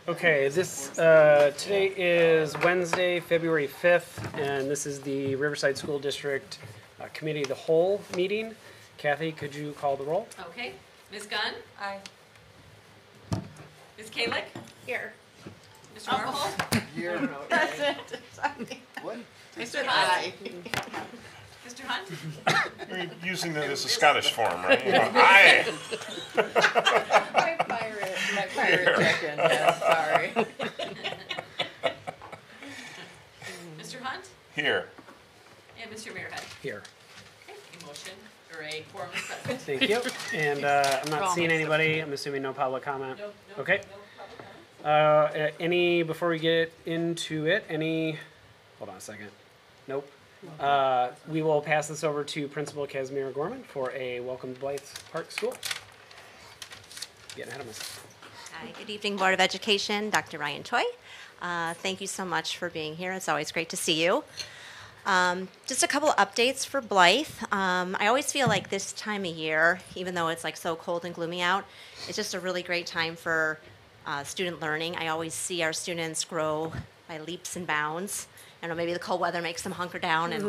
Okay, today is Wednesday, February 5th, and this is the Riverside School District Committee of the Whole meeting. Kathy, could you call the roll? Okay. Ms. Gunn? Aye. Ms. Kalick? Here. Mr. Marple? Here. That's it. What? Mr. Hunt? Mr. Hunt? You're using it as a Scottish form, right? Aye. My pirate chicken, yes, sorry. Mr. Hunt? Here. And Mr. Mayorhead? Here. Okay, a motion or a quorum is present. Thank you. And I'm not seeing anybody. I'm assuming no public comment. No, Okay. no public comments? Before we get into it, hold on a second. Nope. We will pass this over to Principal Casimir Gorman for a welcome to Blythe Park School. Getting ahead of myself. Hi, good evening, Board of Education, Dr. Ryan Toy. Thank you so much for being here. It's always great to see you. Just a couple of updates for Blythe. I always feel like this time of year, even though it's like so cold and gloomy out, it's just a really great time for student learning. I always see our students grow by leaps and bounds. I don't know, maybe the cold weather makes them hunker down and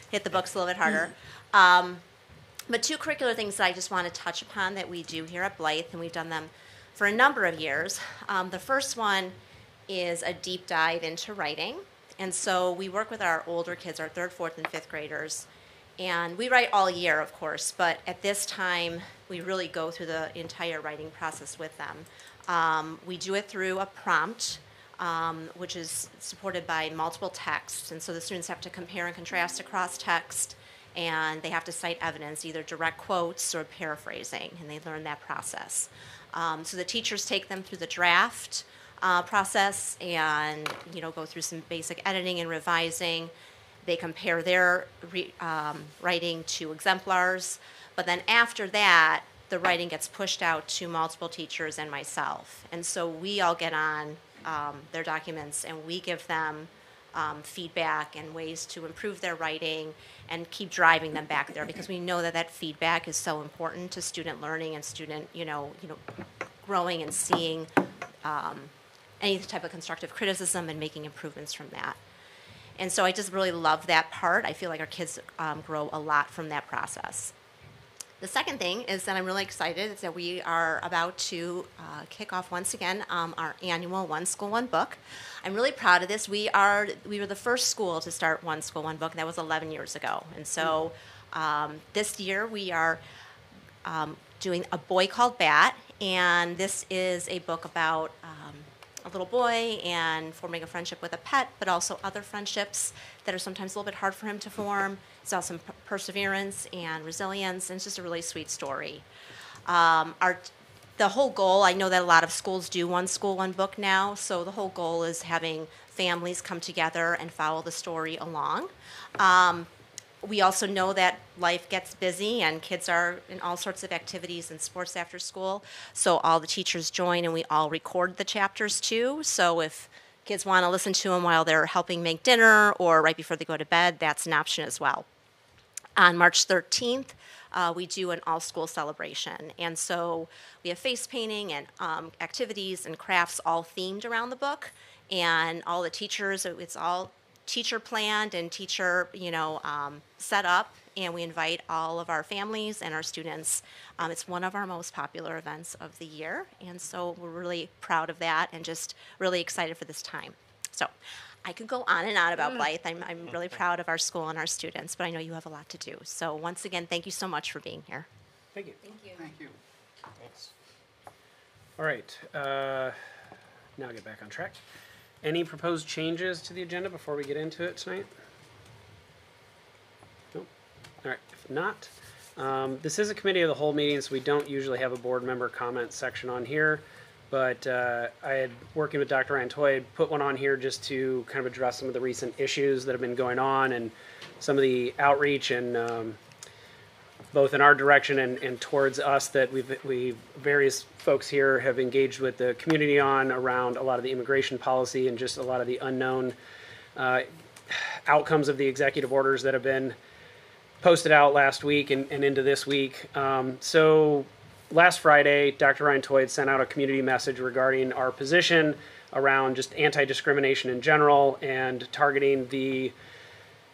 hit the books a little bit harder. But two curricular things that I just want to touch upon that we do here at Blythe, and we've done them for a number of years. The first one is a deep dive into writing. And so we work with our older kids, our 3rd, 4th, and 5th graders. And we write all year, of course, but at this time, we really go through the entire writing process with them. We do it through a prompt, which is supported by multiple texts. And so the students have to compare and contrast across text, and they have to cite evidence, either direct quotes or paraphrasing, and they learn that process. So the teachers take them through the draft process and go through some basic editing and revising. They compare their writing to exemplars, but then after that, the writing gets pushed out to multiple teachers and myself. And so we all get on their documents and we give them feedback and ways to improve their writing and keep driving them back there, because we know that that feedback is so important to student learning and student growing and seeing any type of constructive criticism and making improvements from that. And so I just really love that part. I feel like our kids grow a lot from that process. The second thing is that I'm really excited is that we are about to kick off once again our annual One School, One Book. I'm really proud of this. We were the first school to start One School, One Book, and that was 11 years ago. And so this year we are doing A Boy Called Bat, and this is a book about a little boy and forming a friendship with a pet, but also other friendships that are sometimes a little bit hard for him to form. It's also some perseverance and resilience, and it's just a really sweet story. The whole goal, I know that a lot of schools do One School, One Book now, so the whole goal is having families come together and follow the story along. We also know that life gets busy and kids are in all sorts of activities and sports after school, so all the teachers join and we all record the chapters too. So if kids want to listen to them while they're helping make dinner or right before they go to bed, that's an option as well. On March 13th, we do an all-school celebration, and so we have face painting and activities and crafts all themed around the book, and all the teachers, it's all teacher planned and teacher set up, and we invite all of our families and our students. It's one of our most popular events of the year, and so we're really proud of that and just really excited for this time. So I could go on and on about Blythe. I'm really proud of our school and our students, but I know you have a lot to do. So once again, thank you so much for being here. Thank you. Thank you. Thank you. Thanks. All right. Now get back on track. Any proposed changes to the agenda before we get into it tonight? Nope. All right. If not, this is a committee of the whole meeting, so we don't usually have a board member comment section on here. But I had, working with Dr. Antoy, put one on here just to kind of address some of the recent issues that have been going on and some of the outreach and both in our direction and towards us that we various folks here have engaged with the community on around a lot of the immigration policy and just a lot of the unknown outcomes of the executive orders that have been posted out last week and into this week. So last Friday, Dr. Ryan Toy had sent out a community message regarding our position around just anti-discrimination in general and targeting the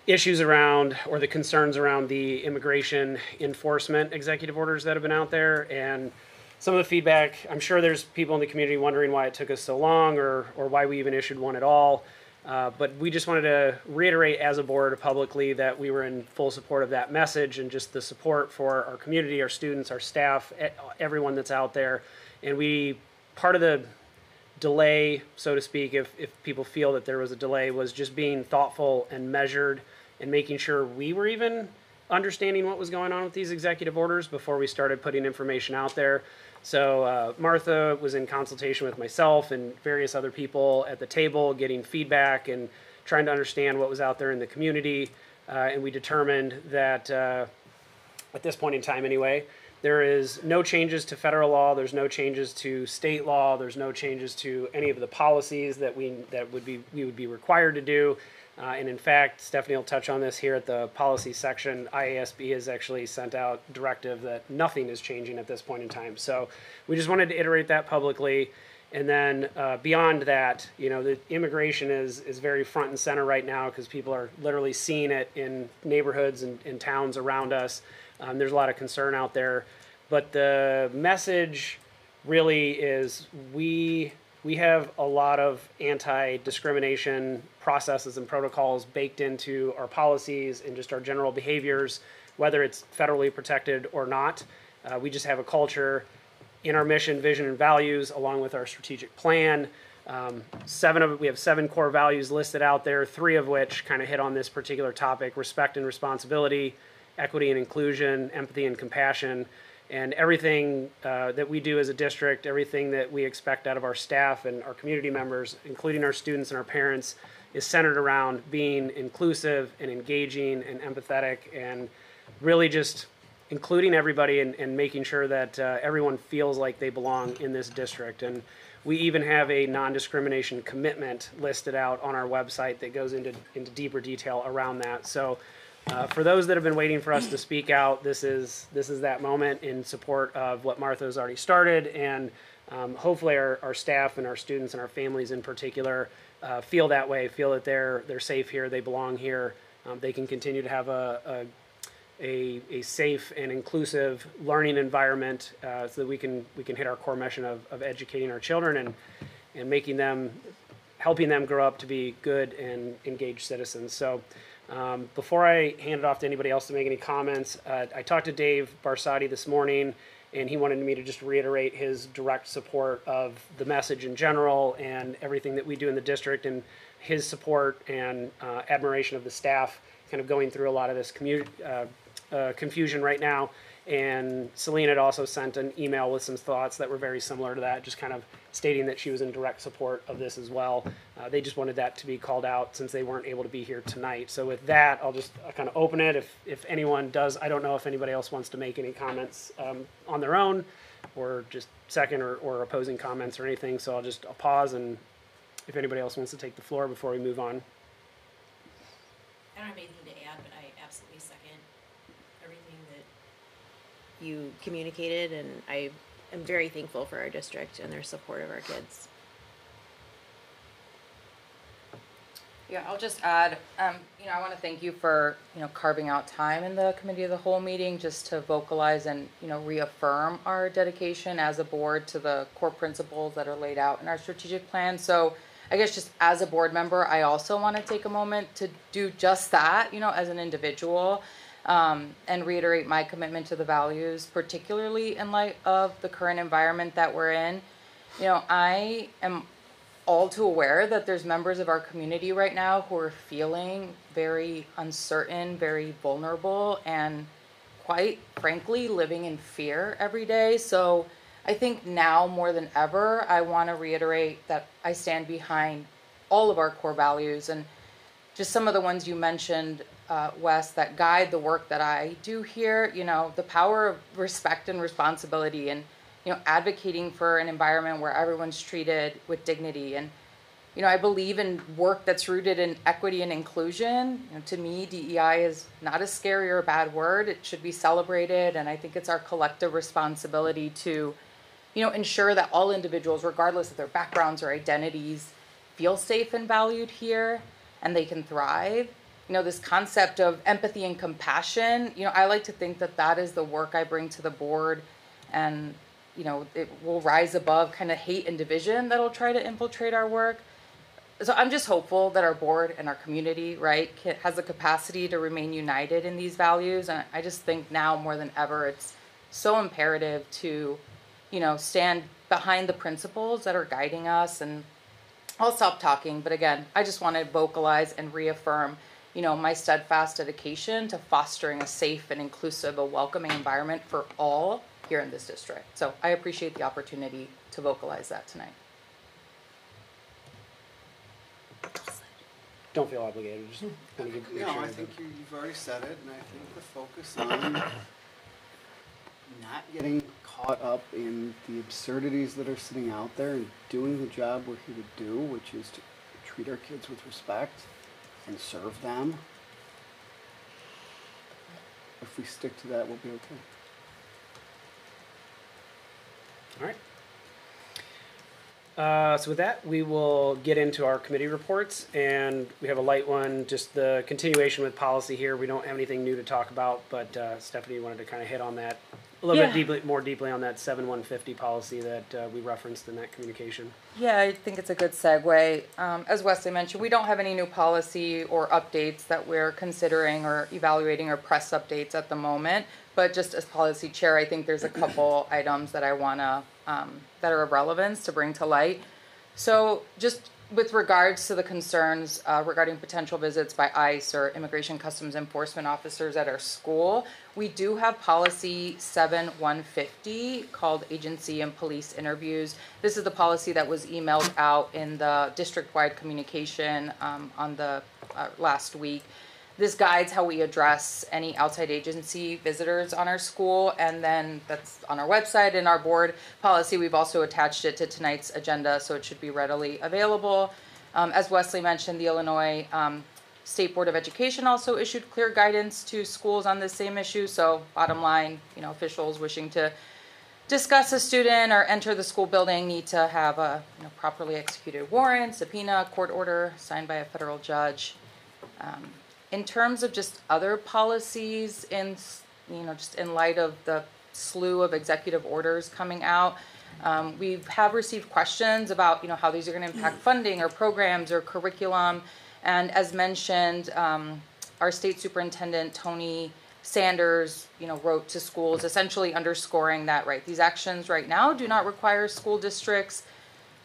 issues around or the concerns around the immigration enforcement executive orders that have been out there. And some of the feedback, I'm sure there's people in the community wondering why it took us so long or why we even issued one at all. But we just wanted to reiterate as a board publicly that we were in full support of that message and just the support for our community, our students, our staff, everyone that's out there. And part of the delay, so to speak, if people feel that there was a delay, was just being thoughtful and measured and making sure we were even understanding what was going on with these executive orders before we started putting information out there. So Martha was in consultation with myself and various other people at the table, getting feedback and trying to understand what was out there in the community. And we determined that at this point in time anyway, there is no changes to federal law, there's no changes to state law, there's no changes to any of the policies that we would be required to do. And in fact, Stephanie will touch on this here at the policy section. IASB has actually sent out directive that nothing is changing at this point in time. So we just wanted to iterate that publicly. And then beyond that, the immigration is very front and center right now because people are literally seeing it in neighborhoods and towns around us. There's a lot of concern out there. But the message really is we have a lot of anti-discrimination processes and protocols baked into our policies and just our general behaviors, whether it's federally protected or not. We just have a culture in our mission, vision, and values, along with our strategic plan. We have 7 core values listed out there, 3 of which kind of hit on this particular topic: respect and responsibility, equity and inclusion, empathy and compassion. And everything that we do as a district, everything that we expect out of our staff and our community members, including our students and our parents, is centered around being inclusive and engaging and empathetic and really just including everybody and making sure that everyone feels like they belong in this district. And we even have a non-discrimination commitment listed out on our website that goes into deeper detail around that. So for those that have been waiting for us to speak out, this is that moment in support of what Martha has already started, and hopefully our staff and our students and our families in particular feel that way, feel that they're safe here, they belong here, they can continue to have a safe and inclusive learning environment so that we can hit our core mission of educating our children and helping them grow up to be good and engaged citizens. So. Before I hand it off to anybody else to make any comments, I talked to Dave Barsati this morning, and he wanted me to just reiterate his direct support of the message in general and everything that we do in the district, and his support and admiration of the staff kind of going through a lot of this confusion right now. And Celine had also sent an email with some thoughts that were very similar to that, just kind of stating that she was in direct support of this as well. They just wanted that to be called out since they weren't able to be here tonight. So with that, I'll just kind of open it. If anyone does, I don't know if anybody else wants to make any comments on their own or just second or opposing comments or anything. So I'll pause, and if anybody else wants to take the floor before we move on. I don't have anything to add, but I absolutely second everything that you communicated, and I am very thankful for our district and their support of our kids. Yeah, I'll just add, I want to thank you for, carving out time in the committee of the whole meeting just to vocalize and, reaffirm our dedication as a board to the core principles that are laid out in our strategic plan. So I guess just as a board member, I also want to take a moment to do just that, as an individual, and reiterate my commitment to the values, particularly in light of the current environment that we're in. I am all too aware that there's members of our community right now who are feeling very uncertain, very vulnerable, and quite frankly, living in fear every day. So I think now more than ever, I want to reiterate that I stand behind all of our core values, and just some of the ones you mentioned, Wes, that guide the work that I do here, the power of respect and responsibility, and advocating for an environment where everyone's treated with dignity, and I believe in work that's rooted in equity and inclusion. To me, DEI is not a scary or a bad word. It should be celebrated, and I think it's our collective responsibility to, ensure that all individuals, regardless of their backgrounds or identities, feel safe and valued here, and they can thrive. This concept of empathy and compassion, I like to think that that is the work I bring to the board, and, it will rise above kind of hate and division that'll try to infiltrate our work. So I'm just hopeful that our board and our community, right, has the capacity to remain united in these values. And I just think now more than ever, it's so imperative to, stand behind the principles that are guiding us. And I'll stop talking, but again, I just want to vocalize and reaffirm, my steadfast dedication to fostering a safe and inclusive, a welcoming environment for all here in this district. So I appreciate the opportunity to vocalize that tonight. Don't feel obligated. Just want to make No, sure I think you've already said it, and I think the focus on not getting caught up in the absurdities that are sitting out there and doing the job we're here to do, which is to treat our kids with respect and serve them. If we stick to that, we'll be okay. All right. So with that, we will get into our committee reports, and we have a light one, just the continuation with policy here. We don't have anything new to talk about, but Stephanie wanted to kind of hit on that a little bit more deeply on that 7150 policy that we referenced in that communication. Yeah, I think it's a good segue. As Wesley mentioned, we don't have any new policy or updates that we're considering or evaluating or press updates at the moment. But just as policy chair, I think there's a couple items that I want to, that are of relevance to bring to light. So just with regards to the concerns regarding potential visits by ICE or Immigration Customs Enforcement officers at our school, we do have policy 7150 called Agency and Police Interviews. This is the policy that was emailed out in the district-wide communication on the last week. This guides how we address any outside agency visitors on our school, and then that's on our website and our board policy. We've also attached it to tonight's agenda, so it should be readily available. As Wesley mentioned, the Illinois State Board of Education also issued clear guidance to schools on this same issue. So bottom line, officials wishing to discuss a student or enter the school building need to have a properly executed warrant, subpoena, court order signed by a federal judge. In terms of just other policies, just in light of the slew of executive orders coming out, we have received questions about, how these are going to impact funding or programs or curriculum. And as mentioned, our state superintendent, Tony Sanders, wrote to schools essentially underscoring that, right, these actions right now do not require school districts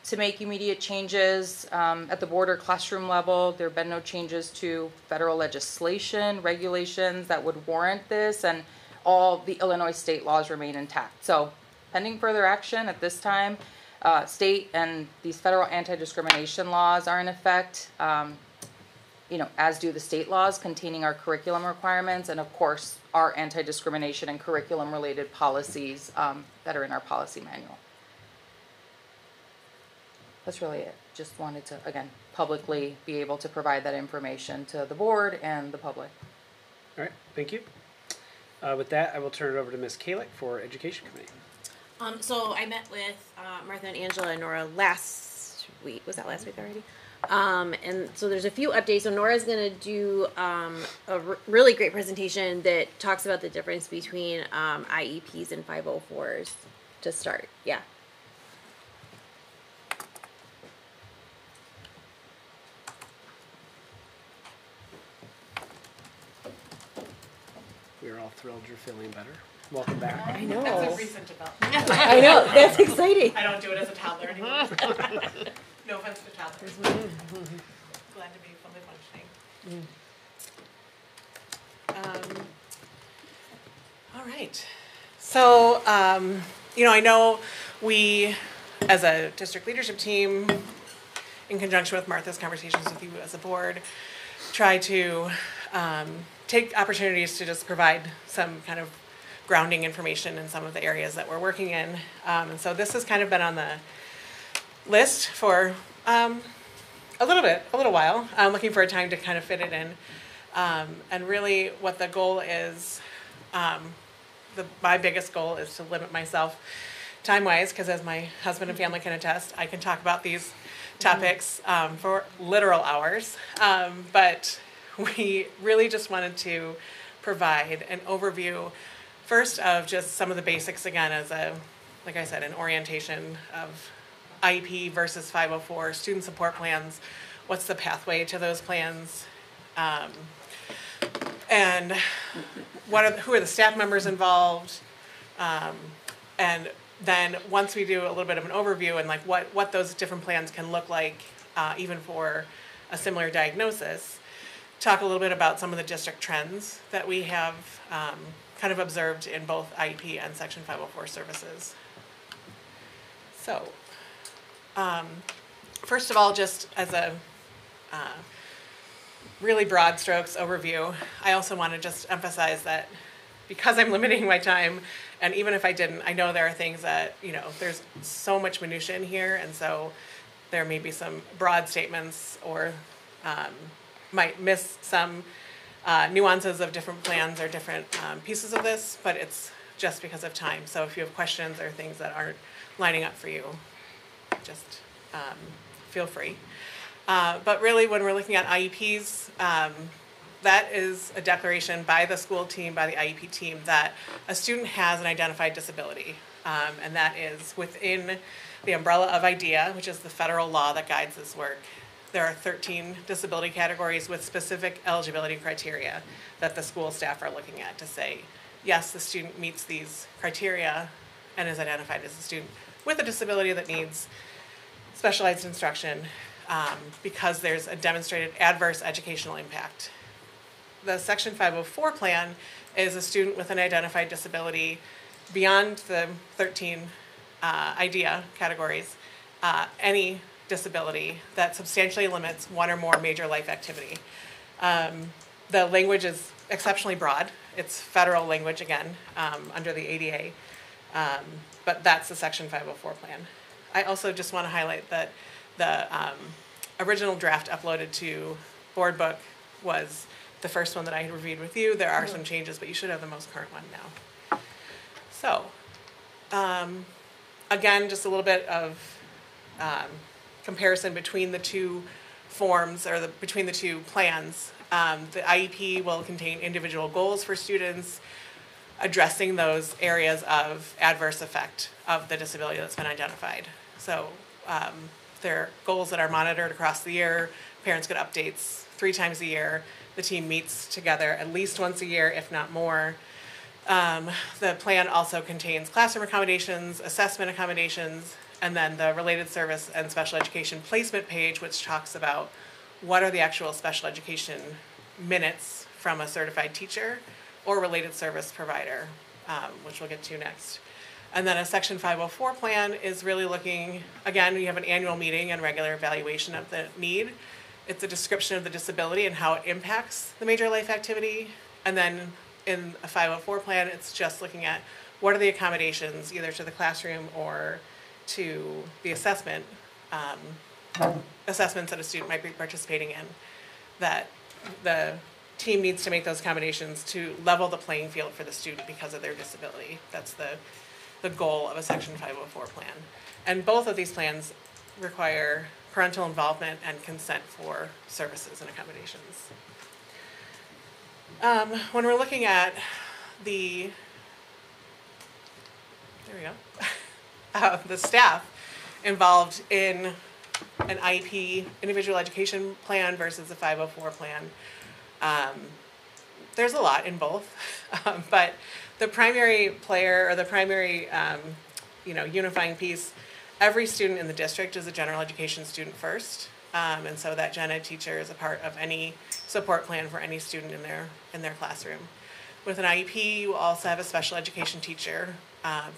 to make immediate changes at the board or classroom level. There have been no changes to federal legislation, regulations that would warrant this, and all the Illinois state laws remain intact. So pending further action at this time, state and these federal anti-discrimination laws are in effect, as do the state laws containing our curriculum requirements, and of course our anti-discrimination and curriculum related policies that are in our policy manual. That's really it. Just wanted to, again, publicly be able to provide that information to the board and the public. All right, thank you. With that, I will turn it over to Ms. Kalick for Education Committee. So I met with Martha and Angela and Nora last week. Was that last week already? And so there's a few updates. So Nora's going to do a really great presentation that talks about the difference between IEPs and 504s to start. Yeah. We're all thrilled you're feeling better. Welcome back. I know. That's a recent development. I know. That's exciting. I don't do it as a toddler anymore. No offense to toddlers. Glad to be fully functioning. All right. So, I know we, as a district leadership team, in conjunction with Martha's conversations with you as a board, try to take opportunities to just provide some kind of grounding information in some of the areas that we're working in. And so this has kind of been on the list for a little while. I'm looking for a time to kind of fit it in. And really what the goal is, my biggest goal is to limit myself time-wise, because as my husband and family can attest, I can talk about these topics for literal hours. But we really just wanted to provide an overview first of just some of the basics, again, as like I said, an orientation of IEP versus 504, student support plans, what's the pathway to those plans, and who are the staff members involved, and then once we do a little bit of an overview and like what those different plans can look like, even for a similar diagnosis, talk a little bit about some of the district trends that we have kind of observed in both IEP and Section 504 services. So, first of all, just as a really broad strokes overview, I also want to just emphasize that because I'm limiting my time, and even if I didn't, I know there are things that, there's so much minutia in here, and so there may be some broad statements or might miss some nuances of different plans or different pieces of this, but it's just because of time. So if you have questions or things that aren't lining up for you, just feel free. But really, when we're looking at IEPs, that is a declaration by the school team, by the IEP team, that a student has an identified disability. And that is within the umbrella of IDEA, which is the federal law that guides this work. There are 13 disability categories with specific eligibility criteria that the school staff are looking at to say, yes, the student meets these criteria and is identified as a student with a disability that needs specialized instruction because there's a demonstrated adverse educational impact. The Section 504 plan is a student with an identified disability beyond the 13 IDEA categories, any disability that substantially limits one or more major life activity. The language is exceptionally broad. It's federal language, again, under the ADA, but that's the Section 504 plan. I also just want to highlight that the original draft uploaded to Board Book was the first one that I had reviewed with you. There are some changes, but you should have the most current one now. So, again, just a little bit of comparison between the two forms, or between the two plans. The IEP will contain individual goals for students addressing those areas of adverse effect of the disability that's been identified. So there are goals that are monitored across the year. Parents get updates 3 times a year. The team meets together at least once a year, if not more. The plan also contains classroom accommodations, assessment accommodations, and then the related service and special education placement page, which talks about what are the actual special education minutes from a certified teacher or related service provider, which we'll get to next. And then a Section 504 plan is really looking, again, we have an annual meeting and regular evaluation of the need. It's a description of the disability and how it impacts the major life activity. And then in a 504 plan, it's just looking at what are the accommodations, either to the classroom or to the assessment, assessments that a student might be participating in, that the team needs to make those accommodations to level the playing field for the student because of their disability. That's the goal of a Section 504 plan. And both of these plans require parental involvement and consent for services and accommodations. When we're looking at the staff involved in an IEP, individual education plan versus a 504 plan, there's a lot in both, but the primary player, or the primary unifying piece, every student in the district is a general education student first, and so that gen ed teacher is a part of any support plan for any student in their classroom. With an IEP, you also have a special education teacher,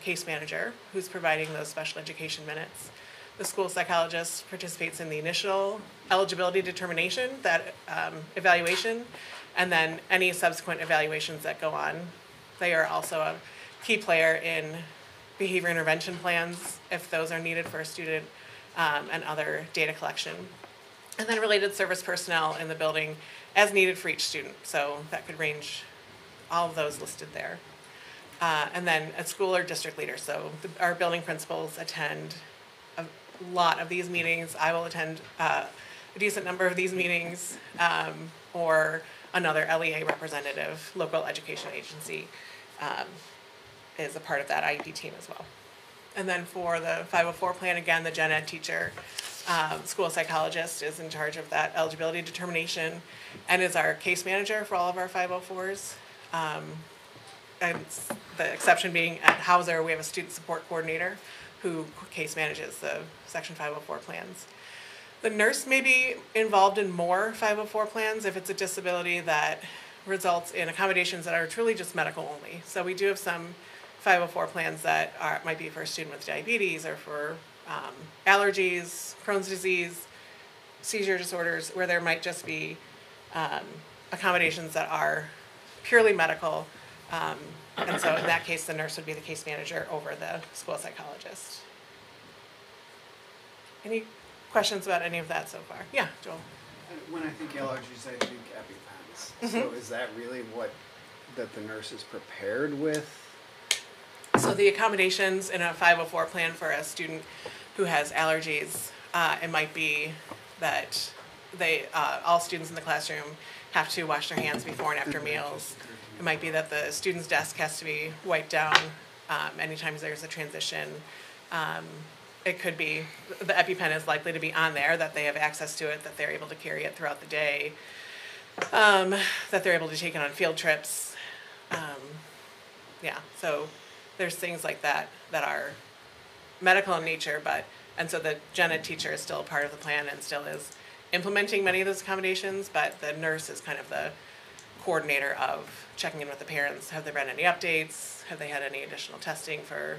case manager, who's providing those special education minutes. The school psychologist participates in the initial eligibility determination, that evaluation, and then any subsequent evaluations that go on. They are also a key player in behavior intervention plans, if those are needed for a student, and other data collection. And then related service personnel in the building as needed for each student. So that could range, all of those listed there. And then a school or district leader. So our building principals attend a lot of these meetings. I will attend a decent number of these meetings, or another LEA representative, local education agency, is a part of that IEP team as well. And then for the 504 plan, again, the gen ed teacher, school psychologist is in charge of that eligibility determination and is our case manager for all of our 504s. And the exception being at Hauser, we have a student support coordinator who case manages the Section 504 plans. The nurse may be involved in more 504 plans if it's a disability that results in accommodations that are truly just medical only. So we do have some 504 plans that might be for a student with diabetes or for allergies, Crohn's disease, seizure disorders, where there might just be accommodations that are purely medical. And so in that case, the nurse would be the case manager over the school psychologist. Any questions about any of that so far? Yeah, Joel. When I think allergies, I think EpiPens. So is that really what that the nurse is prepared with? So the accommodations in a 504 plan for a student who has allergies, it might be that all students in the classroom have to wash their hands before and after meals. It might be that the student's desk has to be wiped down anytime there's a transition. It could be the EpiPen is likely to be on there, that they have access to it, that they're able to carry it throughout the day, that they're able to take it on field trips. Yeah, so there's things like that that are medical in nature, and so the gen ed teacher is still a part of the plan and still is implementing many of those accommodations, but the nurse is kind of the coordinator of checking in with the parents. Have there been any updates? Have they had any additional testing for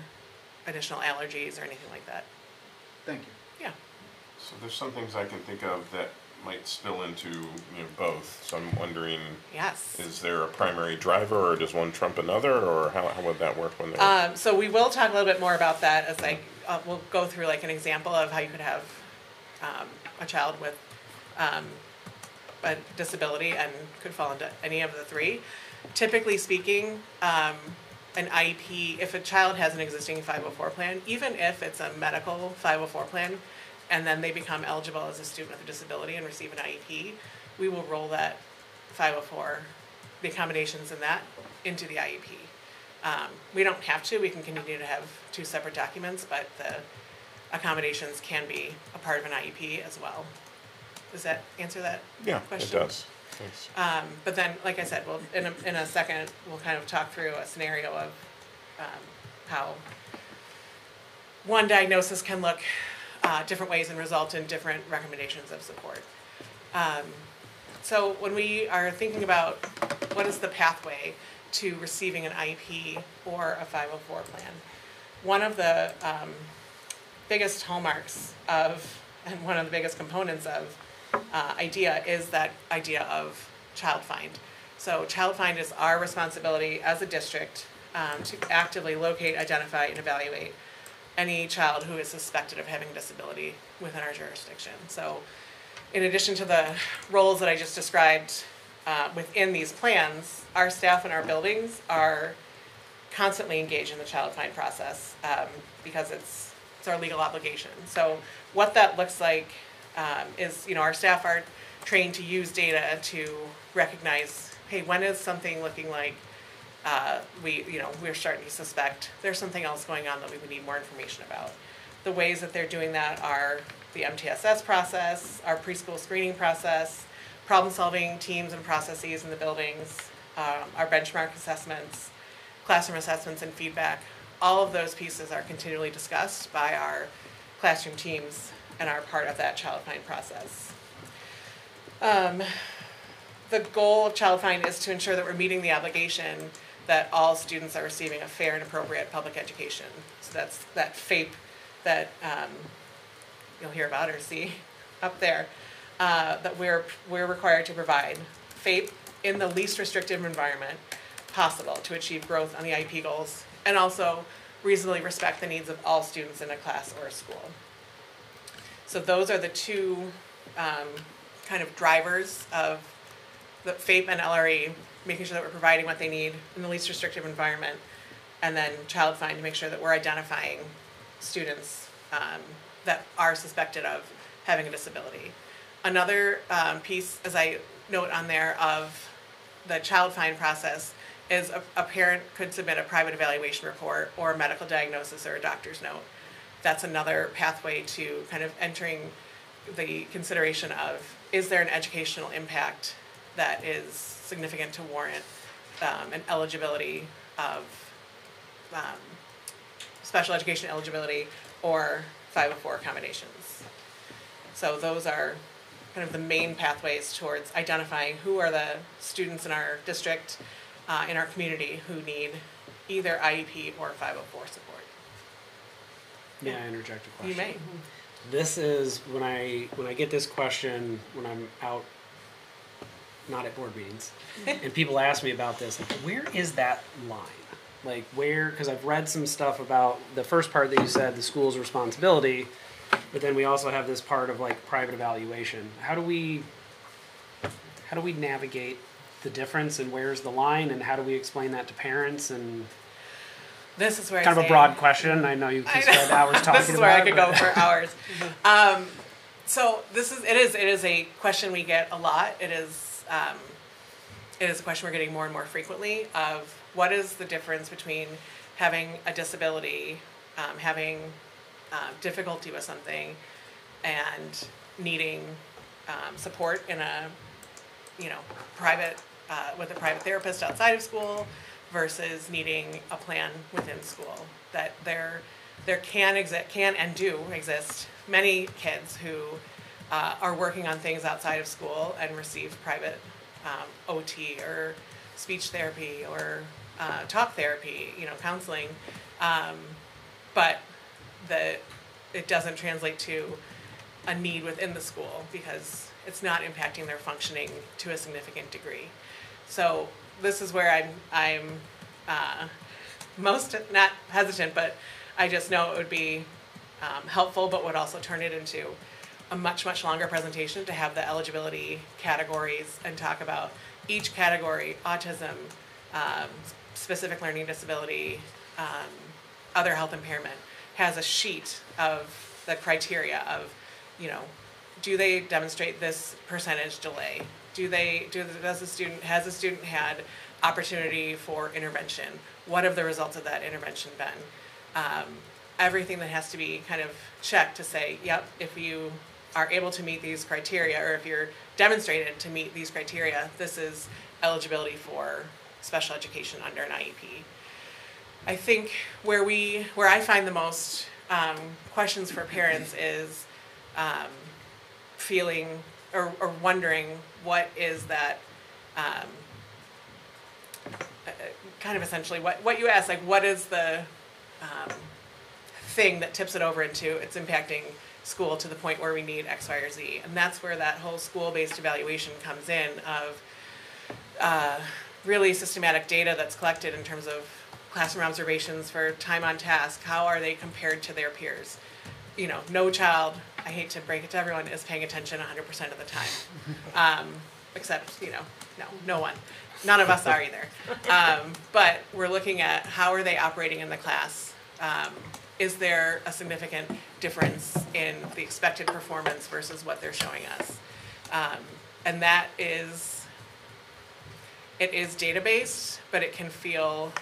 additional allergies or anything like that? Thank you. Yeah. So there's some things I can think of that might spill into both. So I'm wondering, Yes. is there a primary driver, or does one trump another, or how would that work when they're... So we will talk a little bit more about that as we'll go through like an example of how you could have a child with a disability and could fall into any of the three. Typically speaking, an IEP, if a child has an existing 504 plan, even if it's a medical 504 plan, and then they become eligible as a student with a disability and receive an IEP, we will roll that 504, the accommodations in that, into the IEP. We don't have to, we can continue to have two separate documents, but the accommodations can be a part of an IEP as well. Does that answer that question? Yeah, it does. Thanks. But then, like I said, in a second, we'll kind of talk through a scenario of how one diagnosis can look different ways and result in different recommendations of support. So when we are thinking about what is the pathway to receiving an IEP or a 504 plan, one of the biggest hallmarks of, and one of the biggest components of IDEA is that idea of child find. So child find is our responsibility as a district to actively locate, identify, and evaluate any child who is suspected of having a disability within our jurisdiction. So in addition to the roles that I just described within these plans, our staff in our buildings are constantly engaged in the child find process because it's our legal obligation. So what that looks like is, our staff are trained to use data to recognize, hey, when is something looking like we're starting to suspect there's something else going on that we would need more information about. The ways that they're doing that are the MTSS process, our preschool screening process, problem-solving teams and processes in the buildings, our benchmark assessments, classroom assessments and feedback. All of those pieces are continually discussed by our classroom teams and are part of that child find process. The goal of child find is to ensure that we're meeting the obligation that all students are receiving a fair and appropriate public education. So that's that FAPE that you'll hear about or see up there, that we're required to provide FAPE in the least restrictive environment possible to achieve growth on the IEP goals, and also reasonably respect the needs of all students in a class or a school. So those are the two kind of drivers of the FAPE and LRE, making sure that we're providing what they need in the least restrictive environment, and then Child Find to make sure that we're identifying students that are suspected of having a disability. Another piece, as I note on there, of the Child Find process is a parent could submit a private evaluation report or a medical diagnosis or a doctor's note. That's another pathway to kind of entering the consideration of, is there an educational impact that is significant to warrant an eligibility of special education eligibility or 504 accommodations. So those are kind of the main pathways towards identifying who are the students in our district, in our community, who need either IEP or 504 support. May I interject a question? You may. This is when I get this question when I'm out, not at board meetings, and people ask me about this. Like, where is that line? Like where? Because I've read some stuff about the first part that you said, the school's responsibility, but then we also have this part of like private evaluation. How do we navigate the difference, and where's the line, and how do we explain that to parents? And this is where kind of a broad question. I know you can spend hours talking about it. This is where I could go for hours. So it is a question we get a lot. It is a question we're getting more and more frequently of what is the difference between having a disability, having difficulty with something, and needing support in a private with a private therapist outside of school versus needing a plan within school. That there can and do exist many kids who are working on things outside of school and receive private OT or speech therapy or talk therapy, counseling, but it doesn't translate to a need within the school because it's not impacting their functioning to a significant degree. So this is where I'm most not hesitant, but I just know it would be helpful, but would also turn it into a much longer presentation to have the eligibility categories and talk about each category: autism, specific learning disability, other health impairment, has a sheet of the criteria of, do they demonstrate this percentage delay? Has the student had opportunity for intervention? What have the results of that intervention been? Everything that has to be kind of checked to say, yep, if you are able to meet these criteria, or if you're demonstrated to meet these criteria, this is eligibility for special education under an IEP. I think where I find the most questions for parents is feeling or wondering what is that kind of essentially what you asked, like what is the thing that tips it over into it's impacting school to the point where we need X, Y, or Z. And that's where that whole school-based evaluation comes in of really systematic data that's collected in terms of classroom observations for time on task. How are they compared to their peers? No child, I hate to break it to everyone, is paying attention 100% of the time. Except, no one. None of us are either. But we're looking at how are they operating in the class. Is there a significant difference in the expected performance versus what they're showing us? And that is data-based, but it can feel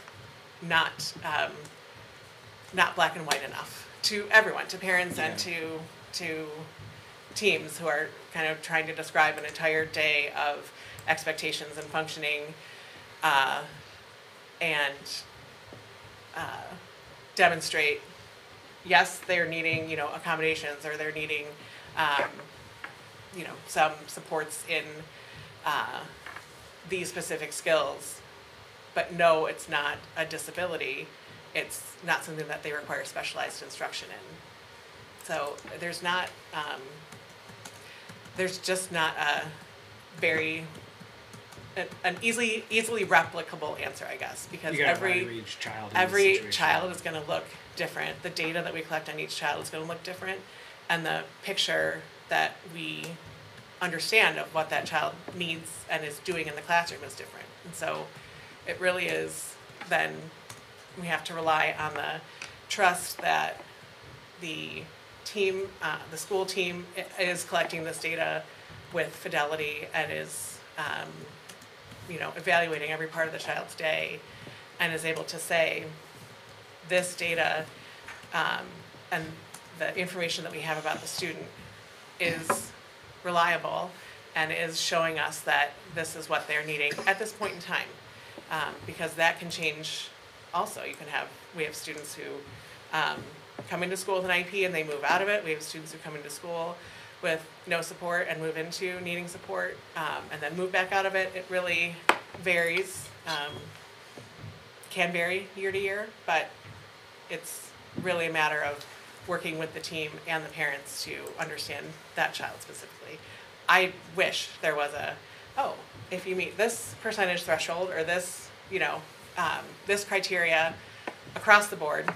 not black and white enough to everyone, to parents and to teams who are kind of trying to describe an entire day of expectations and functioning, and demonstrate, yes, they're needing, accommodations, or they're needing, some supports in these specific skills, but no, it's not a disability. It's not something that they require specialized instruction in. So there's just not a very an easily replicable answer, I guess, because every child is going to look different. The data that we collect on each child is going to look different, and the picture that we understand of what that child needs and is doing in the classroom is different. And so it really is then we have to rely on the trust that the team, the school team is collecting this data with fidelity and is, evaluating every part of the child's day and is able to say this data and the information that we have about the student is reliable and is showing us that this is what they're needing at this point in time. Because that can change also. We have students who come into school with an IEP and they move out of it. We have students who come into school with no support and move into needing support and then move back out of it. It really varies, can vary year to year, but it's really a matter of working with the team and the parents to understand that child specifically. I wish there was if you meet this percentage threshold or this, this criteria across the board,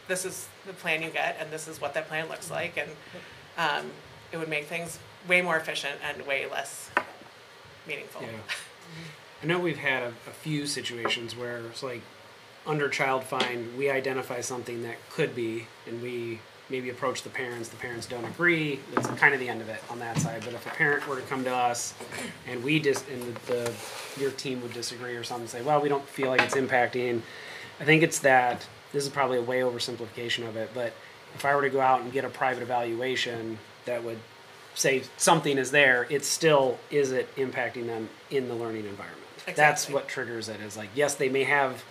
this is the plan you get and this is what that plan looks like, and it would make things way more efficient and way less meaningful. Yeah. I know we've had a few situations where it's like under child find, we identify something that could be, and we maybe approach the parents don't agree, that's kind of the end of it on that side. But if a parent were to come to us and your team would disagree or something, say, well, we don't feel like it's impacting, I think it's that, this is probably a way oversimplification of it, but if I were to go out and get a private evaluation that would say something is there, it still, is it impacting them in the learning environment? Exactly. That's what triggers it, is like, yes, they may have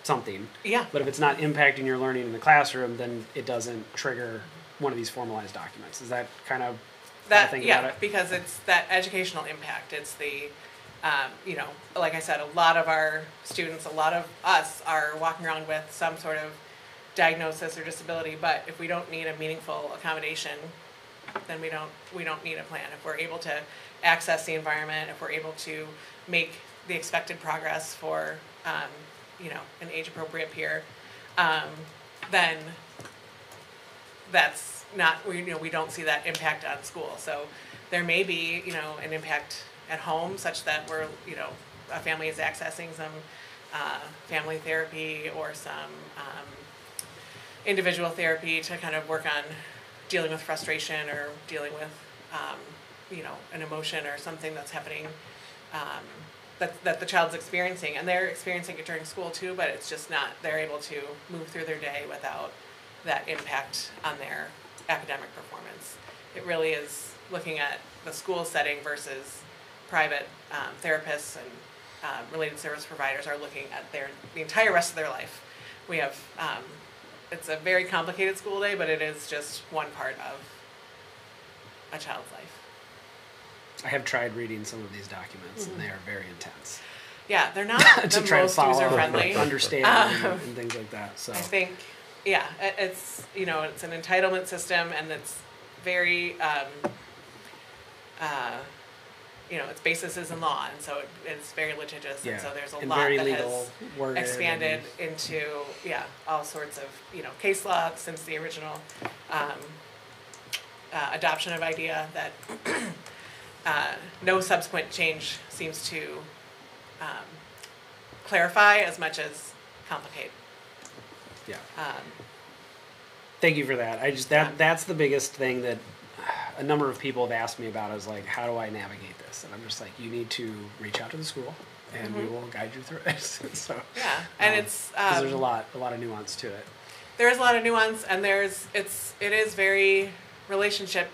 something. Yeah. But if it's not impacting your learning in the classroom, then it doesn't trigger one of these formalized documents. Is that kind of that? Think Yeah, about it? because it's that educational impact. It's the, like I said, a lot of our students, a lot of us are walking around with some sort of diagnosis or disability. But if we don't need a meaningful accommodation, then we don't need a plan. If we're able to access the environment, if we're able to make the expected progress for an age-appropriate peer, then that's not, we don't see that impact on school. So there may be, an impact at home such that a family is accessing some family therapy or some individual therapy to kind of work on dealing with frustration or dealing with, an emotion or something that's happening that the child's experiencing, and they're experiencing it during school too, but it's just not, they're able to move through their day without that impact on their academic performance. It really is looking at the school setting versus private therapists and related service providers are looking at the entire rest of their life. We have, it's a very complicated school day, but it is just one part of a child's life. I have tried reading some of these documents, and they are very intense. Yeah, they're not to the try most to follow user-friendly. understand and things like that. So I think, it's it's an entitlement system, and it's very, its basis is in law, and so it's very litigious, and so there's a lot very that legal has expanded into all sorts of case law since the original adoption of IDEA that. No subsequent change seems to clarify as much as complicate. Yeah. Thank you for that. That's the biggest thing that a number of people have asked me about, is like, how do I navigate this? And I'm just like, you need to reach out to the school, and we will guide you through it. So and 'cause there's a lot of nuance to it. There is a lot of nuance, and it is very relationship.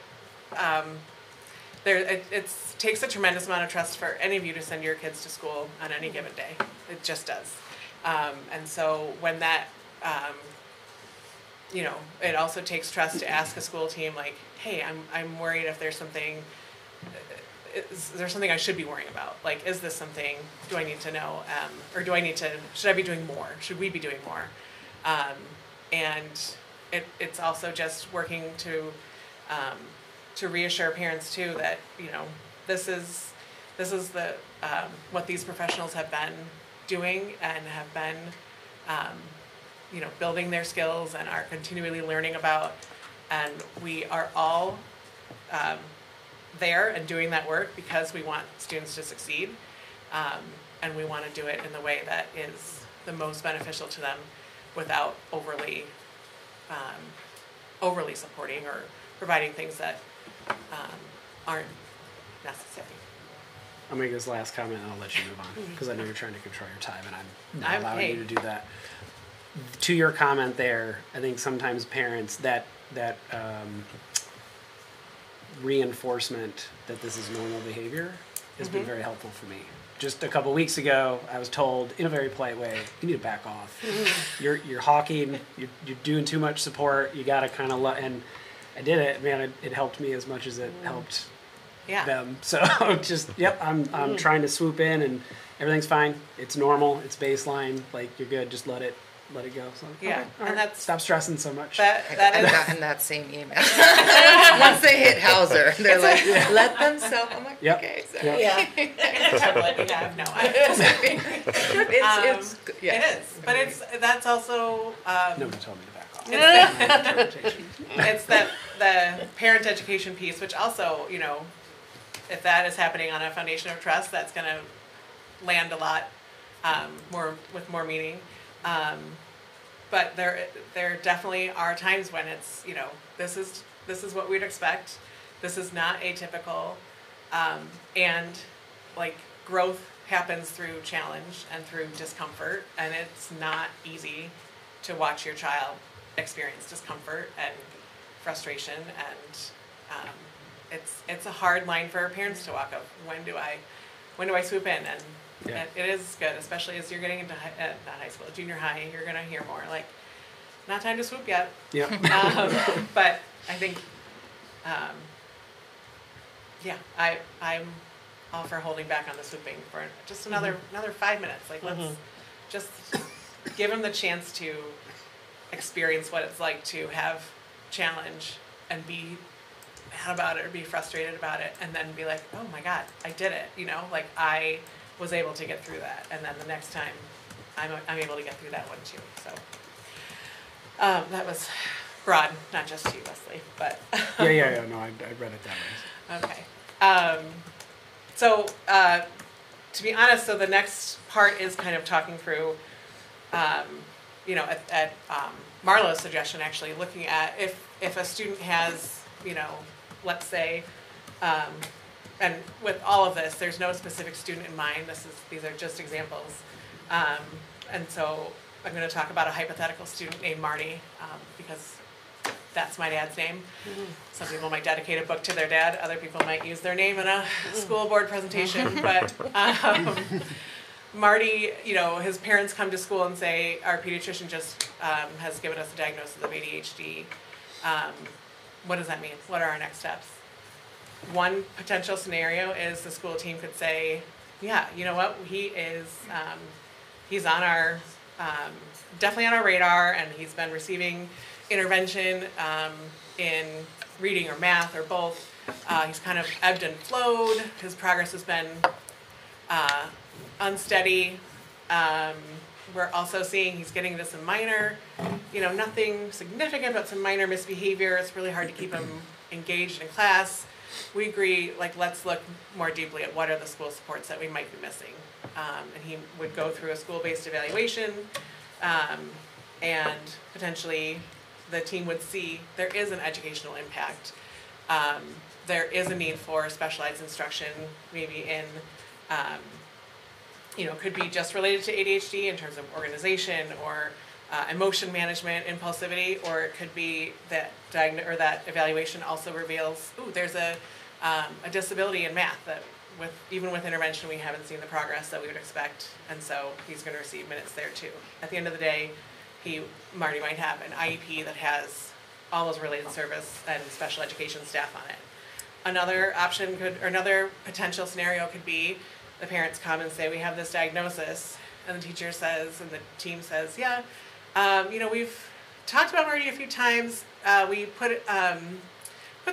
It takes a tremendous amount of trust for any of you to send your kids to school on any given day. It just does. And so when that, it also takes trust to ask a school team, like, hey, I'm worried if there's something, is there something I should be worrying about? Like, is this something, do I need to know? Or should I be doing more? Should we be doing more? And it's also just working to reassure parents too that this is the what these professionals have been doing and have been building their skills and are continually learning about, and we are all there and doing that work because we want students to succeed, and we want to do it in the way that is the most beneficial to them without overly supporting or providing things that aren't necessary. I'll make this last comment and I'll let you move on because I know you're trying to control your time and I'm not I'm allowing you paid. to do that. To your comment there, I think sometimes parents that reinforcement that this is normal behavior has been very helpful for me. Just a couple weeks ago, I was told in a very polite way, "You need to back off. You're hawking. You're doing too much support. You got to kind of and I did it. Man, it helped me as much as it helped Yeah. them. So just I'm trying to swoop in and everything's fine. It's normal. It's baseline. Like you're good. Just let it go. So Yeah, okay, all and right. that's Stop stressing so much. that I is got in that same email. Once they hit Hauser, they're like, let them self. I'm like, Yep. okay. So. Yep. yeah. Template, yeah, no, It's yeah. it is, but that's also Nobody told me to back off. Interpretation. it's the parent education piece, which also, you know, if that is happening on a foundation of trust, that's going to land a lot more meaning. But there definitely are times when it's, you know, this is what we'd expect. This is not atypical, and like growth happens through challenge and through discomfort, and it's not easy to watch your child experience discomfort and frustration, and it's a hard line for parents to walk up. When do I swoop in? And Yeah. it is good, especially as you're getting into not high school, junior high. You're gonna hear more like, not time to swoop yet. Yeah. But I think, yeah, I'm all for holding back on the swooping for just another 5 minutes. Like let's just give them the chance to experience what it's like to have challenge and be mad about it or be frustrated about it, and then be like, oh my God, I did it. You know, like I was able to get through that, and then the next time I'm able to get through that one too. So that was broad, not just to you, Leslie, but Yeah. No, I read it that way. okay. So to be honest, so the next part is kind of talking through, you know, at Marlo's suggestion, actually looking at if a student has, you know, let's say, and with all of this, there's no specific student in mind. These are just examples. And so I'm going to talk about a hypothetical student named Marty, because that's my dad's name. Some people might dedicate a book to their dad. Other people might use their name in a school board presentation. But Marty, you know, his parents come to school and say, our pediatrician just has given us a diagnosis of ADHD. What does that mean? What are our next steps? One potential scenario is the school team could say, yeah, you know what, he is, he's on our, definitely on our radar, and he's been receiving intervention in reading or math or both. He's kind of ebbed and flowed. His progress has been unsteady. We're also seeing he's getting into some minor, you know, nothing significant, but some minor misbehavior. It's really hard to keep him engaged in class. We agree, like, let's look more deeply at what are the school supports that we might be missing. And he would go through a school-based evaluation, and potentially the team would see there is an educational impact. There is a need for specialized instruction, maybe in, you know, could be just related to ADHD in terms of organization or emotion management, impulsivity, or it could be that that evaluation also reveals, ooh, there's a disability in math that even with intervention we haven't seen the progress that we would expect, and so he's going to receive minutes there too. At the end of the day, Marty might have an IEP that has all those related service and special education staff on it. Another option another potential scenario could be the parents come and say, we have this diagnosis, and the teacher says, and the team says, yeah, you know, we've talked about Marty a few times. We put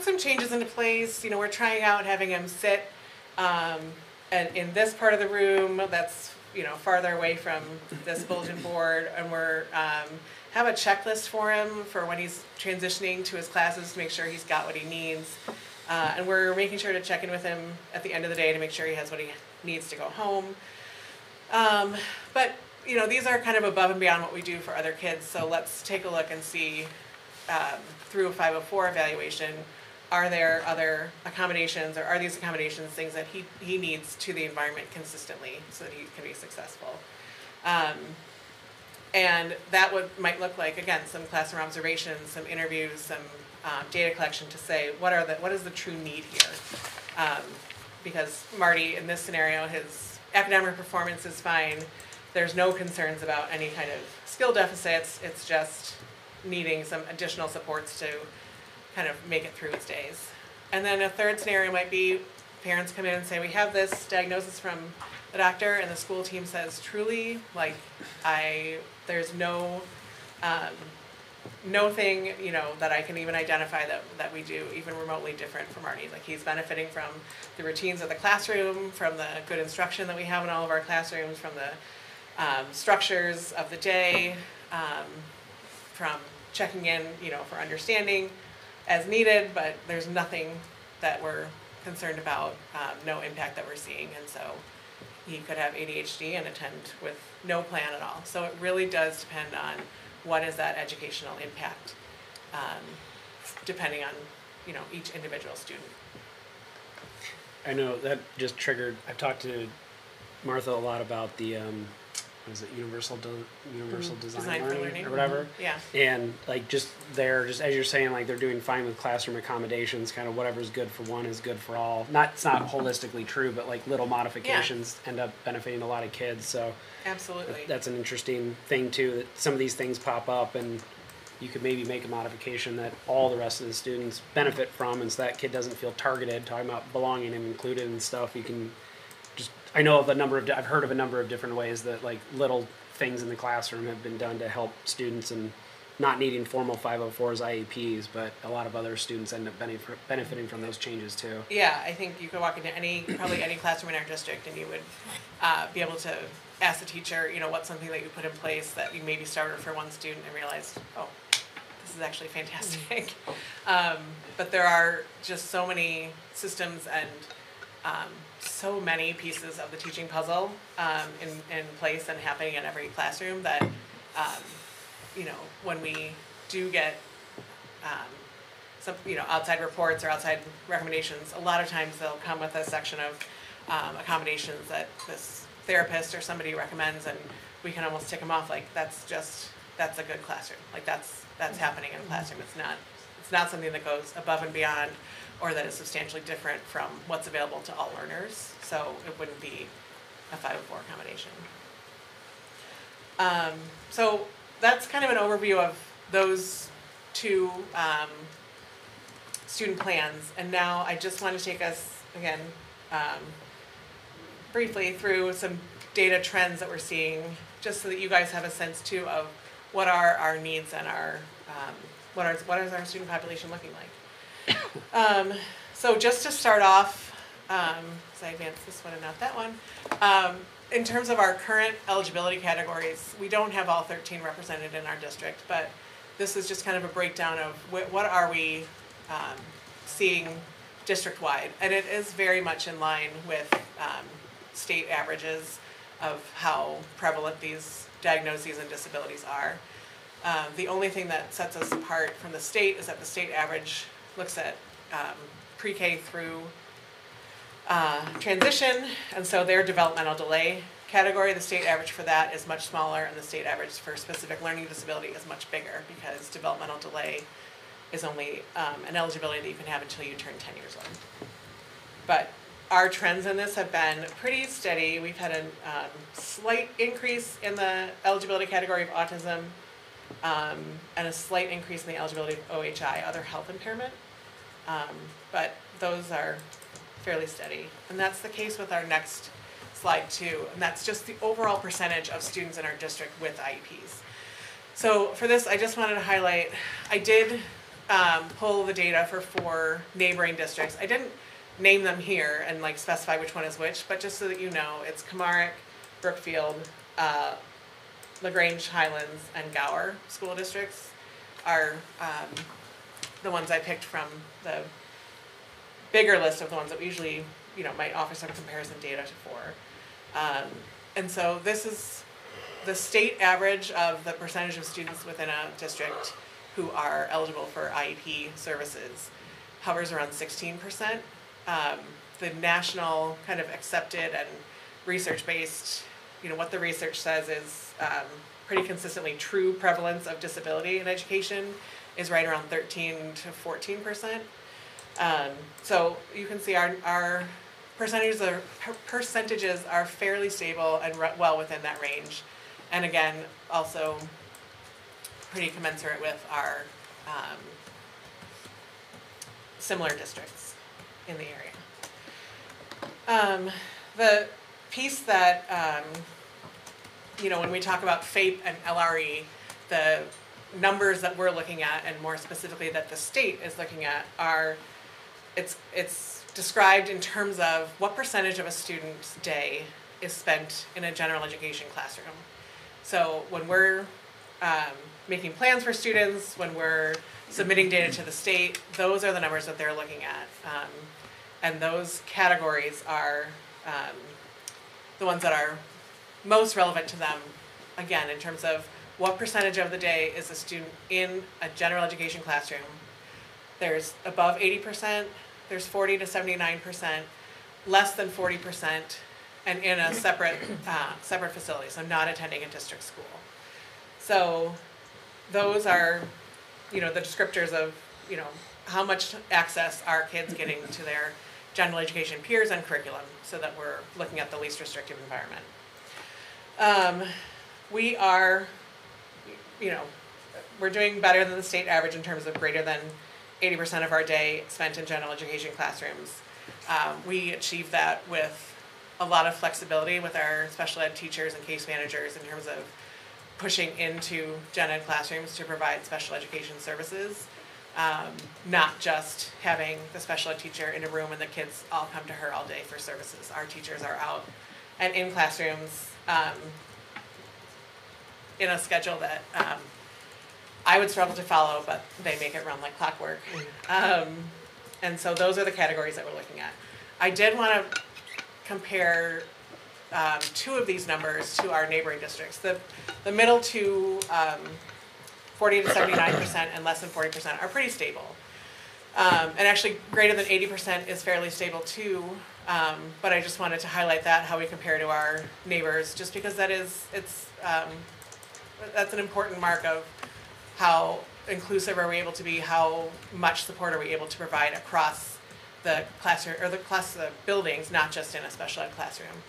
some changes into place. You know, we're trying out having him sit and in this part of the room that's, you know, farther away from this bulletin board, and we're have a checklist for him for when he's transitioning to his classes to make sure he's got what he needs. And we're making sure to check in with him at the end of the day to make sure he has what he needs to go home. But, you know, these are kind of above and beyond what we do for other kids, so let's take a look and see, through a 504 evaluation, are there other accommodations, or are these accommodations things that he needs to the environment consistently so that he can be successful? And that might look like, again, some classroom observations, some interviews, some data collection to say what is the true need here? Because Marty, in this scenario, his academic performance is fine. There's no concerns about any kind of skill deficits. It's just needing some additional supports to kind of make it through his days. And then a third scenario might be parents come in and say, we have this diagnosis from the doctor, and the school team says, truly, like, there's no thing, you know, that I can even identify that we do even remotely different from Marty. Like, he's benefiting from the routines of the classroom, from the good instruction that we have in all of our classrooms, from the structures of the day, from checking in, you know, for understanding as needed, but there's nothing that we're concerned about, no impact that we're seeing, and so he could have ADHD and attend with no plan at all. So it really does depend on what is that educational impact, depending on, you know, each individual student. I know that just triggered, I've talked to Martha a lot about the, what is it, universal design learning or whatever. Yeah. And like just as you're saying, like they're doing fine with classroom accommodations, kind of whatever's good for one is good for all. It's not holistically true, but like little modifications end up benefiting a lot of kids. So absolutely, that's an interesting thing too, that some of these things pop up and you could maybe make a modification that all the rest of the students benefit from, and so that kid doesn't feel targeted, talking about belonging and included and stuff. You can just, I know of I've heard of a number of different ways that like little things in the classroom have been done to help students, and not needing formal 504s, IEPs, but a lot of other students end up benefiting from those changes too. Yeah, I think you could walk into probably any classroom in our district, and you would be able to ask the teacher, you know, what's something that you put in place that you maybe started for one student and realized, oh, this is actually fantastic. But there are just so many systems and so many pieces of the teaching puzzle in place and happening in every classroom that, you know, when we do get some, you know, outside reports or outside recommendations, a lot of times they'll come with a section of accommodations that this therapist or somebody recommends, and we can almost tick them off like that's a good classroom. Like that's happening in a classroom. It's not something that goes above and beyond, or that is substantially different from what's available to all learners. So it wouldn't be a 504 accommodation. So that's kind of an overview of those two student plans. And now I just want to take us, again, briefly through some data trends that we're seeing, just so that you guys have a sense too of what are our needs and our what is our student population looking like. So just to start off, so I advanced this one and not that one. In terms of our current eligibility categories, we don't have all 13 represented in our district, but this is just kind of a breakdown of what are we seeing district-wide. And it is very much in line with state averages of how prevalent these diagnoses and disabilities are. The only thing that sets us apart from the state is that the state average looks at pre-K through transition, and so their developmental delay category, the state average for that is much smaller, and the state average for specific learning disability is much bigger, because developmental delay is only an eligibility that you can have until you turn 10 years old. But our trends in this have been pretty steady. We've had a slight increase in the eligibility category of autism, and a slight increase in the eligibility of OHI, other health impairment. But those are fairly steady. And that's the case with our next slide too. And that's just the overall percentage of students in our district with IEPs. So for this, I just wanted to highlight, I did pull the data for 4 neighboring districts. I didn't name them here and like specify which one is which, but just so that you know, it's Kamarick, Brookfield, LaGrange, Highlands, and Gower school districts are the ones I picked from the bigger list of the ones that we usually, might offer some comparison data for. And so this is the state average of the percentage of students within a district who are eligible for IEP services hovers around 16%. The national kind of accepted and research-based, what the research says is pretty consistently true prevalence of disability in education is right around 13 to 14%. So you can see our percentages are fairly stable and well within that range. And again, also pretty commensurate with our similar districts in the area. The piece that, when we talk about FAPE and LRE, the numbers that we're looking at, and more specifically that the state is looking at, are, it's described in terms of what percentage of a student's day is spent in a general education classroom. So when we're making plans for students, when we're submitting data to the state, those are the numbers that they're looking at. And those categories are the ones that are most relevant to them, again, in terms of what percentage of the day is a student in a general education classroom. There's above 80%, there's 40 to 79%, less than 40%, and in a separate facility, so not attending a district school. So those are, the descriptors of, how much access are kids getting to their general education peers and curriculum, so that we're looking at the least restrictive environment. We are, we're doing better than the state average in terms of greater than 80% of our day spent in general education classrooms. We achieve that with a lot of flexibility with our special ed teachers and case managers in terms of pushing into gen ed classrooms to provide special education services. Not just having the special ed teacher in a room and the kids all come to her all day for services. Our teachers are out and in classrooms in a schedule that I would struggle to follow, but they make it run like clockwork. And so those are the categories that we're looking at. I did want to compare two of these numbers to our neighboring districts. The middle two, 40 to 79% and less than 40% are pretty stable. And actually greater than 80% is fairly stable too. But I just wanted to highlight that, how we compare to our neighbors, just because that's an important mark of how inclusive are we able to be, how much support are we able to provide across the classroom or the buildings, not just in a special ed classroom.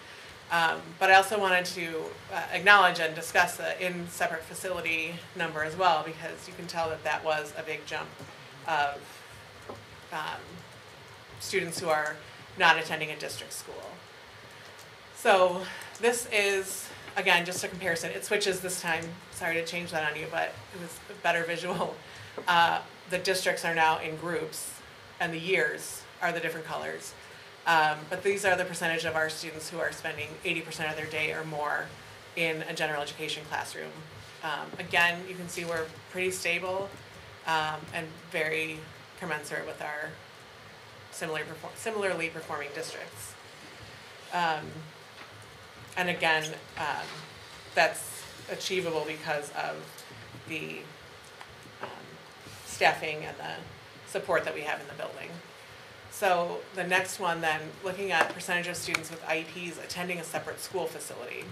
But I also wanted to acknowledge and discuss the in separate facility number as well, because you can tell that was a big jump of students who are not attending a district school. So this is, again, just a comparison. It switches this time. Sorry to change that on you, but it was a better visual. The districts are now in groups, and the years are the different colors. But these are the percentage of our students who are spending 80% of their day or more in a general education classroom. Again, you can see we're pretty stable and very commensurate with our similarly performing districts. And again, that's achievable because of the staffing and the support that we have in the building. So the next one then, looking at percentage of students with IEPs attending a separate school facility.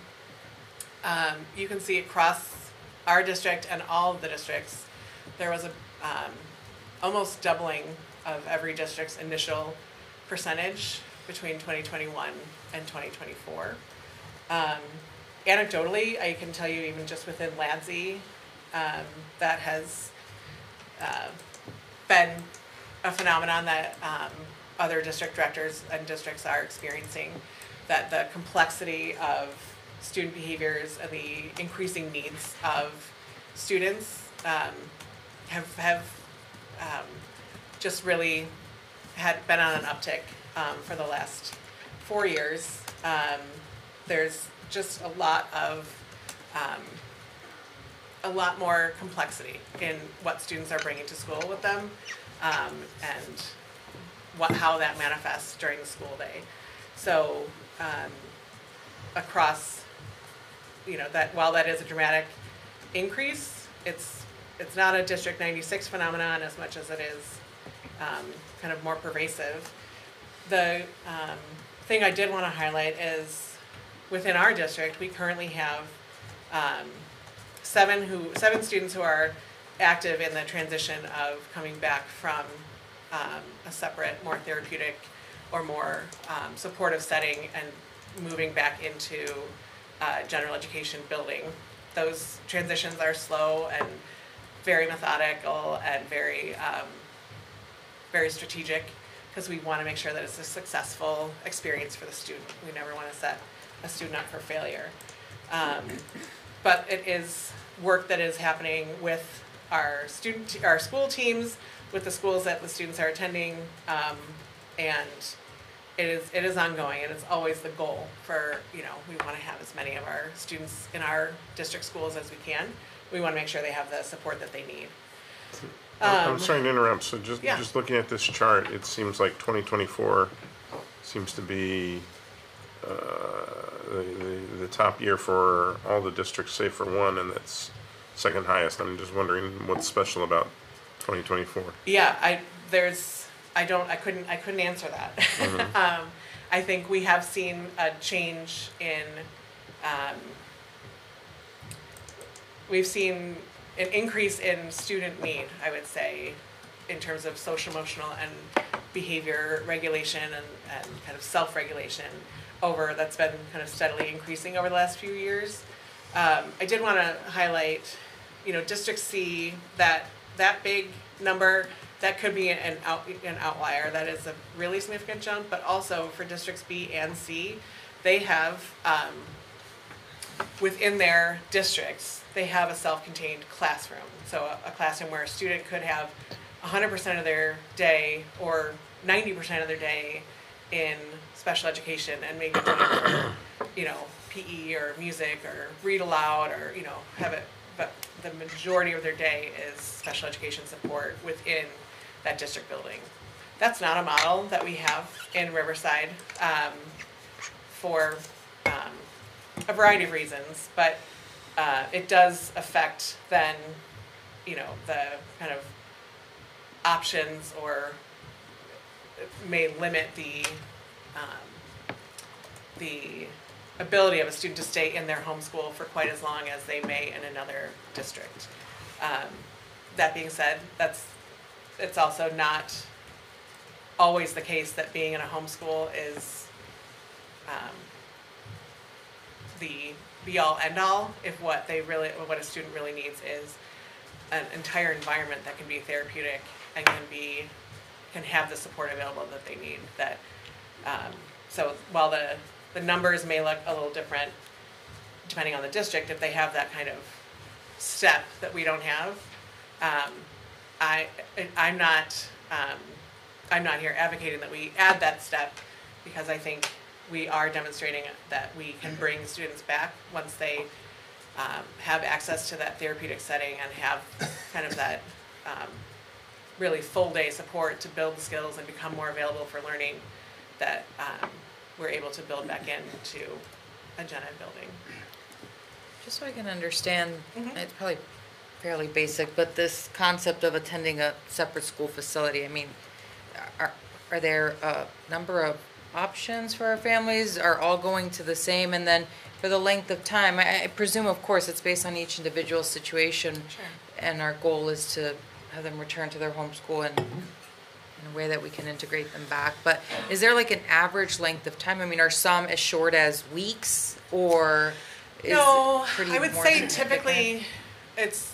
You can see across our district and all of the districts, there was a almost doubling of every district's initial percentage between 2021 and 2024. Anecdotally, I can tell you even just within LADSI, that has been a phenomenon that other district directors and districts are experiencing, that the complexity of student behaviors and the increasing needs of students have just really had been on an uptick for the last 4 years. There's just a lot more complexity in what students are bringing to school with them, and how that manifests during the school day. So across, that while that is a dramatic increase, it's not a District 96 phenomenon as much as it is kind of more pervasive. The thing I did want to highlight is within our district, we currently have 7 students who are active in the transition of coming back from a separate, more therapeutic or more supportive setting and moving back into general education building. Those transitions are slow and very methodical and very strategic, because we want to make sure that it's a successful experience for the student. We never want to set a student up for failure. But it is work that is happening with our school teams, with the schools that the students are attending, and it is ongoing, and it's always the goal for, we want to have as many of our students in our district schools as we can. We want to make sure they have the support that they need. I'm sorry to interrupt. So Yeah. just looking at this chart, it seems like 2024 seems to be the top year for all the districts save for one, and that's second highest. I'm just wondering what's special about 2024. Yeah, I couldn't answer that. Mm-hmm. I think we have seen a change in, we've seen an increase in student need, I would say, in terms of social, emotional, and behavior regulation and kind of self-regulation that's been kind of steadily increasing over the last few years. I did want to highlight, District C, that big number, that could be an outlier. That is a really significant jump, but also for Districts B and C, they have, within their districts, they have a self-contained classroom. So a classroom where a student could have 100% of their day or 90% of their day in special education, and maybe doing for, PE or music or read aloud or, have it, but the majority of their day is special education support within that district building. That's not a model that we have in Riverside for a variety of reasons, but it does affect then, the kind of options, or may limit the ability of a student to stay in their home school for quite as long as they may in another district. That being said, it's also not always the case that being in a homeschool is the be-all, end-all. If what a student really needs is an entire environment that can be therapeutic and can have the support available that they need. So while the numbers may look a little different depending on the district, if they have that kind of step that we don't have, I'm not here advocating that we add that step, because I think we are demonstrating that we can bring students back once they have access to that therapeutic setting and have kind of that really full day support to build the skills and become more available for learning, that we're able to build back into a gen ed building. Just so I can understand, Mhm. it's probably fairly basic, but this concept of attending a separate school facility, I mean, are there a number of options for our families? Are all going to the same? And then for the length of time, I presume, of course, it's based on each individual situation. Sure. And our goal is to have them return to their home school and in a way that we can integrate them back. But is there like an average length of time? I mean, are some as short as weeks, or is No, it pretty I would more say significant? typically it's,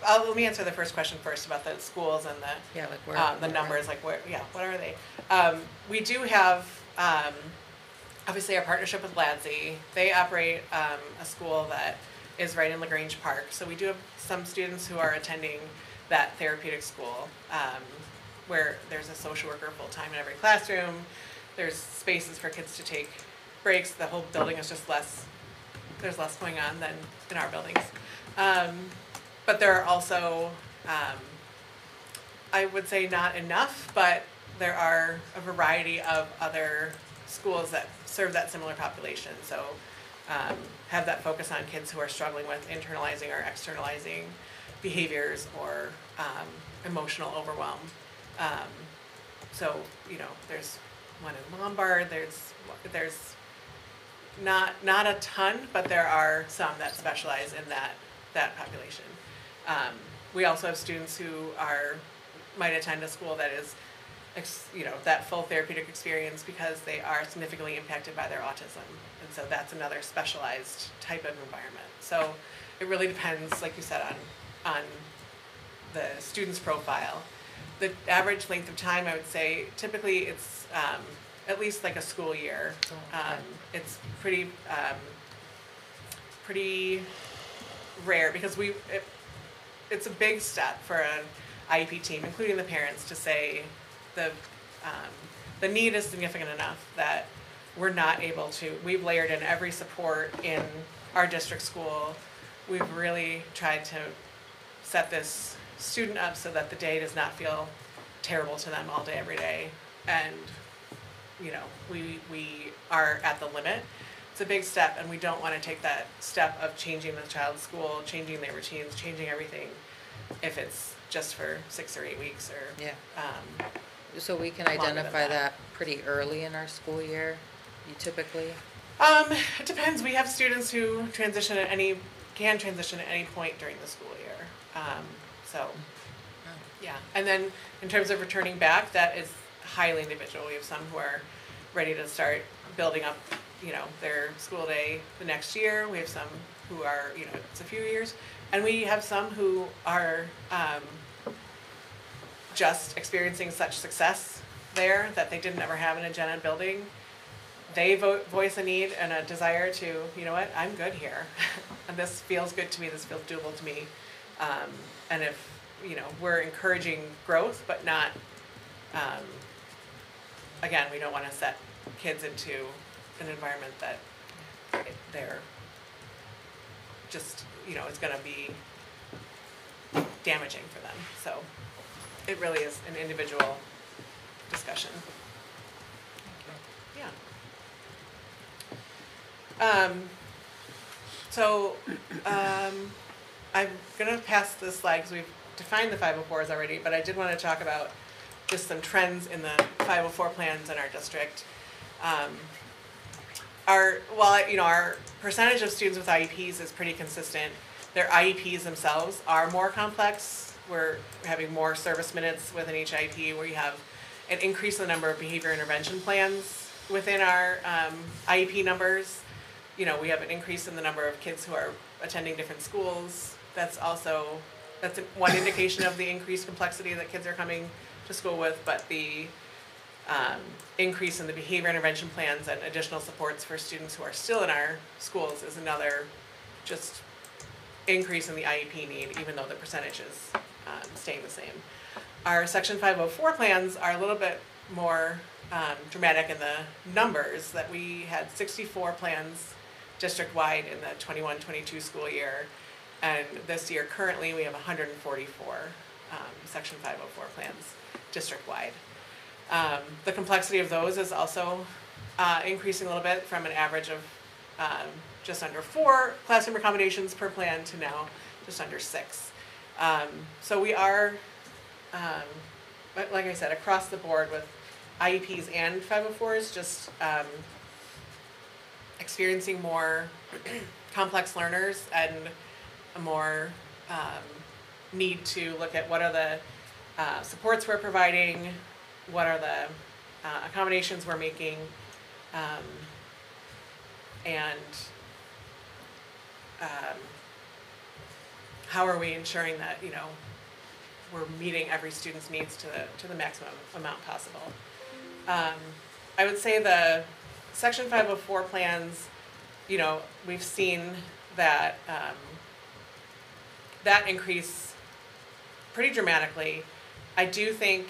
let me answer the first question first about the schools and Yeah, like where the numbers, like what are they? We do have, obviously our partnership with LADSI. They operate a school that is right in LaGrange Park. So we do have some students who are attending that therapeutic school, where there's a social worker full-time in every classroom. There's spaces for kids to take breaks. The whole building is just there's less going on than in our buildings. But there are also I would say not enough, but there are a variety of other schools that serve that similar population. So have that focus on kids who are struggling with internalizing or externalizing behaviors or emotional overwhelm. So, you know, there's one in Lombard, there's not a ton, but there are some that specialize in that population. We also have students who might attend a school that is, you know, that full therapeutic experience because they are significantly impacted by their autism. And so that's another specialized type of environment. So it really depends, like you said, on the student's profile. The average length of time, I would say, typically it's at least like a school year. It's pretty rare because it's a big step for an IEP team, including the parents, to say the need is significant enough that we're not able to. We've layered in every support in our district school. We've really tried to set this student up so that the day does not feel terrible to them all day, every day. And, you know, we are at the limit. It's a big step, and we don't want to take that step of changing the child's school, changing their routines, changing everything, if it's just for 6 or 8 weeks or Yeah. So we can identify that pretty early in our school year, you typically? It depends. We have students who can transition at any point during the school year. Yeah. And then in terms of returning back, that is highly individual. We have some who are ready to start building up, you know, their school day the next year. We have some who are, you know, it's a few years. And we have some who are just experiencing such success there that they didn't ever have in a gen ed building. They voice a need and a desire to, you know what, I'm good here. And this feels good to me, this feels doable to me. And if, you know, we're encouraging growth, but not, again, we don't want to set kids into an environment that they're just, you know, it's going to be damaging for them. So it really is an individual discussion. Yeah. I'm going to pass this slide because we've defined the 504s already, but I did want to talk about just some trends in the 504 plans in our district. Our percentage of students with IEPs is pretty consistent. Their IEPs themselves are more complex. We're having more service minutes within each IEP, where you have an increase in the number of behavior intervention plans within our IEP numbers. You know, we have an increase in the number of kids who are attending different schools. That's one indication of the increased complexity that kids are coming to school with, but the increase in the behavior intervention plans and additional supports for students who are still in our schools is another just increase in the IEP need, even though the percentage is staying the same. Our Section 504 plans are a little bit more dramatic in the numbers, that we had 64 plans district-wide in the 21-22 school year, and this year currently we have 144 Section 504 plans district-wide. The complexity of those is also increasing a little bit, from an average of just under 4 classroom accommodations per plan to now just under 6. So we are, like I said, across the board with IEPs and 504s, just experiencing more complex learners and a more need to look at what are the supports we're providing, what are the accommodations we're making, and how are we ensuring that, you know, we're meeting every student's needs to the maximum amount possible. I would say the Section 504 plans, you know, we've seen that that increase pretty dramatically. I do think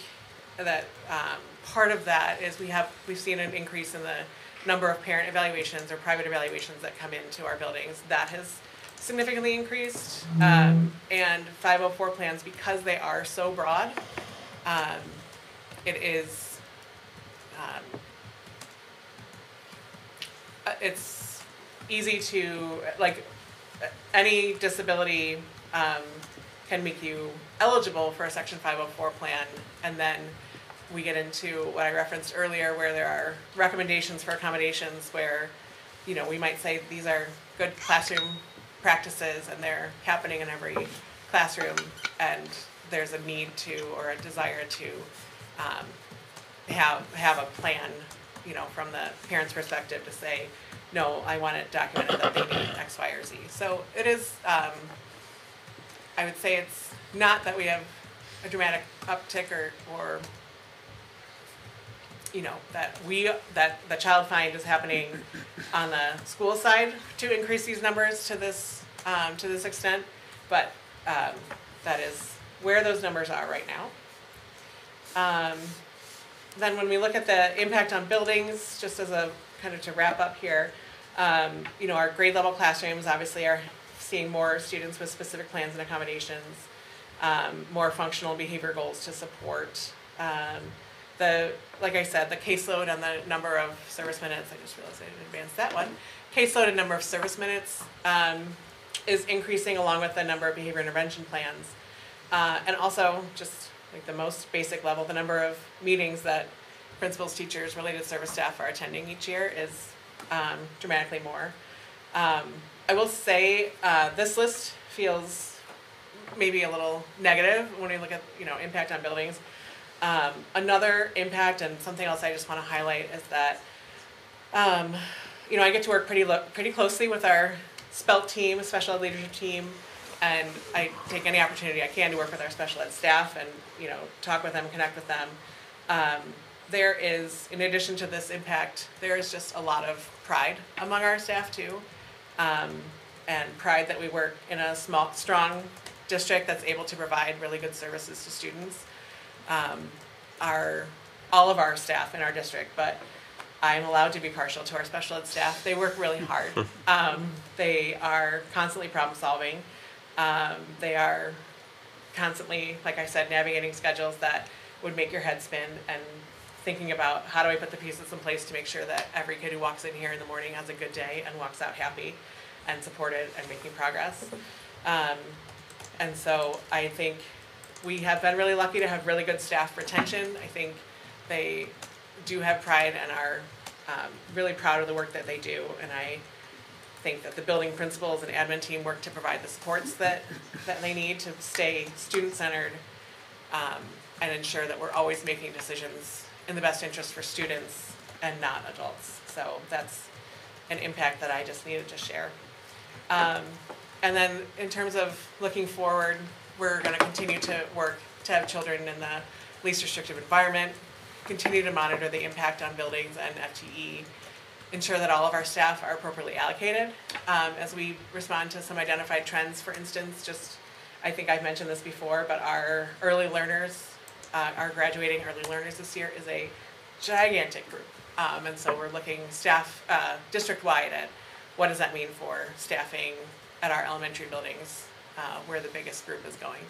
that part of that is we've seen an increase in the number of parent evaluations or private evaluations that come into our buildings. That has significantly increased, and 504 plans, because they are so broad, It is, it's easy to, like, any disability can make you eligible for a Section 504 plan, and then we get into what I referenced earlier, where there are recommendations for accommodations where, you know, we might say these are good classroom practices and they're happening in every classroom, and there's a need to, or a desire to have a plan, you know, from the parent's perspective to say, no, I want it documented that they need X, Y, or Z. So it is, I would say it's not that we have a dramatic uptick or you know, that the child find is happening on the school side to increase these numbers to this extent, but that is where those numbers are right now. Then when we look at the impact on buildings, just as a kind of to wrap up here, you know, our grade level classrooms obviously are seeing more students with specific plans and accommodations, more functional behavior goals to support. Like I said, the caseload and the number of service minutes, I just realized I didn't advance that one. Caseload and number of service minutes is increasing along with the number of behavior intervention plans. And also, just like the most basic level, the number of meetings that principals, teachers, related service staff are attending each year is dramatically more. I will say this list feels maybe a little negative when we look at, you know, impact on buildings. Another impact, and something else I just want to highlight, is that you know, I get to work pretty closely with our SPELT team, special ed leadership team, and I take any opportunity I can to work with our special ed staff and, you know, talk with them, connect with them. There is, in addition to this impact, there is just a lot of pride among our staff too, and pride that we work in a small, strong district that's able to provide really good services to students. All of our staff in our district, but I'm allowed to be partial to our special ed staff. They work really hard. They are constantly problem solving. They are constantly, like I said, navigating schedules that would make your head spin, and thinking about how do I put the pieces in place to make sure that every kid who walks in here in the morning has a good day and walks out happy and supported and making progress. And so I think we have been really lucky to have really good staff retention. I think they do have pride and are really proud of the work that they do. And I think that the building principals and admin team work to provide the supports that they need to stay student-centered and ensure that we're always making decisions in the best interest for students and not adults. So that's an impact that I just needed to share. And then in terms of looking forward, we're going to continue to work to have children in the least restrictive environment, continue to monitor the impact on buildings and FTE, ensure that all of our staff are appropriately allocated. As we respond to some identified trends, for instance, just, I think I've mentioned this before, but our early learners, our graduating early learners this year is a gigantic group. And so we're looking district-wide at what does that mean for staffing at our elementary buildings, where the biggest group is going.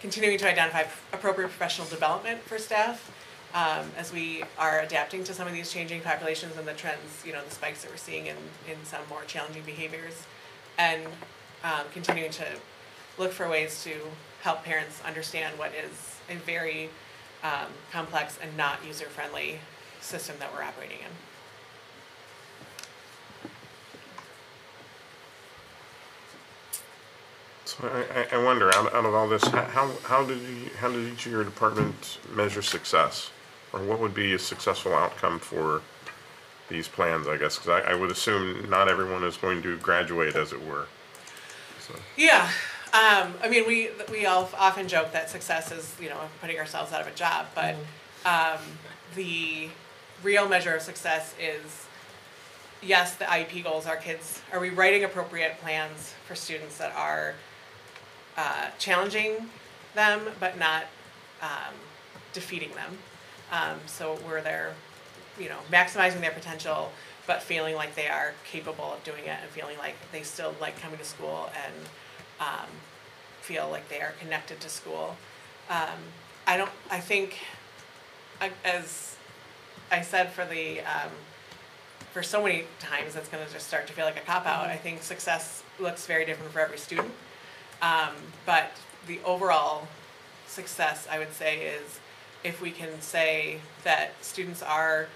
Continuing to identify appropriate professional development for staff as we are adapting to some of these changing populations and the trends, you know, the spikes that we're seeing in some more challenging behaviors, and continuing to look for ways to help parents understand what is a very complex and not user-friendly system that we're operating in. So I wonder, out of all this, how did each of your department measure success, or what would be a successful outcome for these plans? I guess because I would assume not everyone is going to graduate, as it were. So. Yeah, I mean we all often joke that success is, you know, putting ourselves out of a job, but the real measure of success is, yes, the IEP goals. Our kids, are we writing appropriate plans for students that are challenging them, but not defeating them. So we're there, you know, maximizing their potential, but feeling like they are capable of doing it, and feeling like they still like coming to school and feel like they are connected to school. I think, as I said for so many times, it's going to just start to feel like a cop-out. I think success looks very different for every student. But the overall success, I would say, is if we can say that students are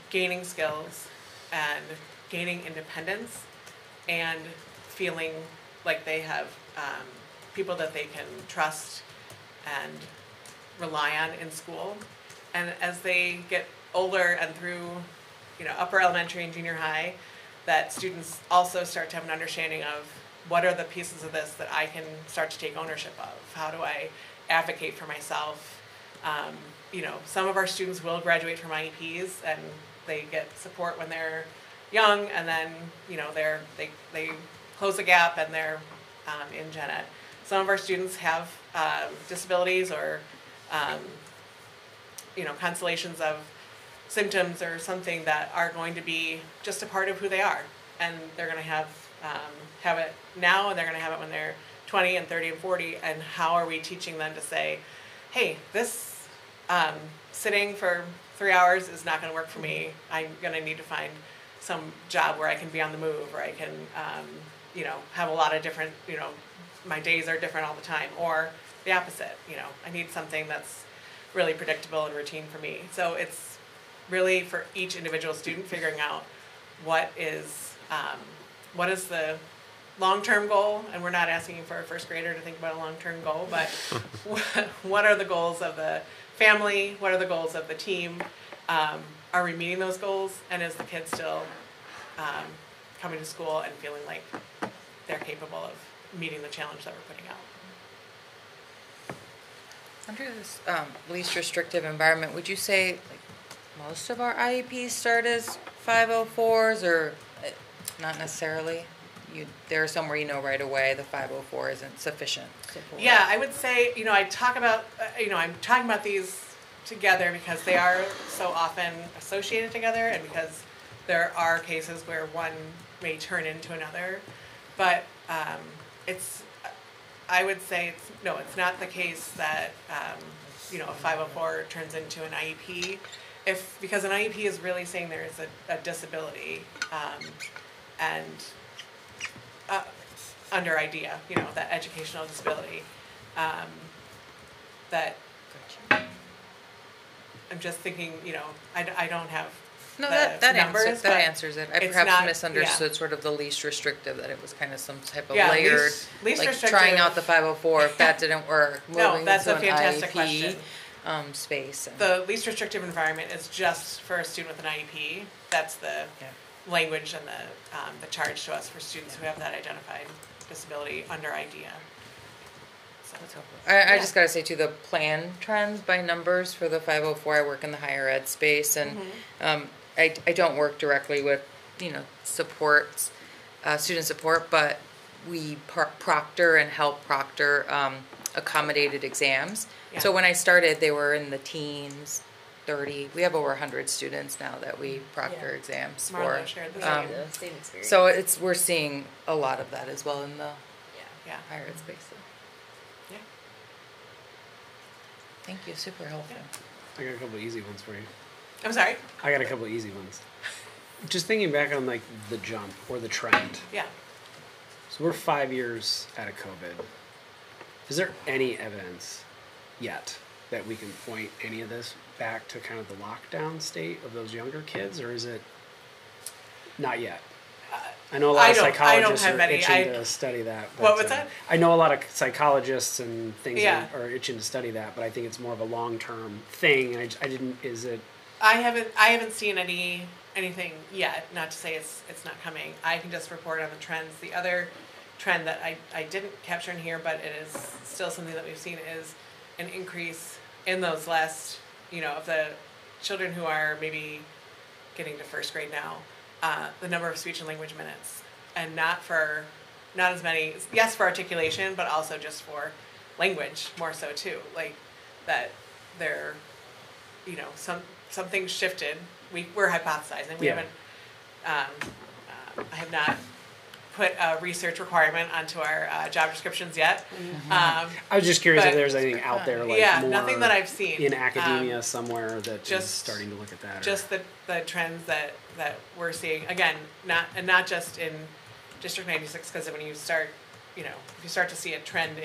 gaining skills and gaining independence and feeling like they have people that they can trust and rely on in school. And as they get older and through, upper elementary and junior high, that students also start to have an understanding of what are the pieces of this that I can start to take ownership of? How do I advocate for myself? Some of our students will graduate from IEPs and they get support when they're young, and then they close the gap and they're in gen ed. Some of our students have disabilities or constellations of symptoms or something that are going to be just a part of who they are, and they're going to have it now, and they're going to have it when they're 20 and 30 and 40. And how are we teaching them to say, hey, this sitting for 3 hours is not going to work for me. I'm going to need to find some job where I can be on the move, or I can have a lot of different, my days are different all the time, or the opposite, I need something that's really predictable and routine for me. So it's really for each individual student figuring out what is the long-term goal, and we're not asking for a first grader to think about a long-term goal, but what are the goals of the family? What are the goals of the team? Are we meeting those goals? And is the kid still coming to school and feeling like they're capable of meeting the challenge that we're putting out? Under this least restrictive environment, would you say like most of our IEPs start as 504s, or not necessarily? There are some where right away the 504 isn't sufficient support. Yeah, I would say I'm talking about these together because they are so often associated together, and because there are cases where one may turn into another. But I would say it's not the case that a 504 turns into an IEP, because an IEP is really saying there is a disability, and under IDEA, that educational disability, that I'm just thinking, I don't have that numbers, answers it. I it's perhaps not- misunderstood yeah. sort of the least restrictive, that it was kind of some type of Yeah, layered, least like restrictive. trying out the 504. If that didn't work, No, moving that's into a an fantastic IEP question. Space. And, The least restrictive environment is just for a student with an IEP. That's the language and the charge to us for students who have that identified disability under IDEA. So That's helpful. I just gotta say too, the plan trends by numbers for the 504. I work in the higher ed space, and I don't work directly with supports, student support, but we proctor and help proctor accommodated exams. Yeah. So when I started, they were in the teens, 30. We have over 100 students now that we proctor exams Marlo for. shared this. The same experience. So we're seeing a lot of that as well in the Yeah. higher ed space. Yeah. Thank you, super helpful. I got a couple easy ones for you. I'm sorry. I got a couple easy ones. Just thinking back on like the jump or the trend. Yeah. So we're 5 years out of COVID. Is there any evidence yet that we can point any of this back to kind of the lockdown state of those younger kids, or is it not yet? I know a lot of psychologists have are any. itching to study that. But, What was that? I know a lot of psychologists and things Yeah. are itching to study that, but I think it's more of a long-term thing. And I didn't. Is it? I haven't seen anything yet. Not to say it's not coming. I can just report on the trends. The other trend that I didn't capture in here, but it is still something that we've seen, is an increase in those last, of the children who are maybe getting to first grade now, the number of speech and language minutes, and not as many, yes, for articulation, but also just for language more so too. Like that they're, something shifted. We're hypothesizing. We Yeah. haven't, I have not put a research requirement onto our job descriptions yet. I was just curious if But- there's anything out there like Yeah, more nothing that I've seen. in academia somewhere that is just- starting to look at that. Or, Just the trends that we're seeing, again, not just in District 96, because when you start, if you start to see a trend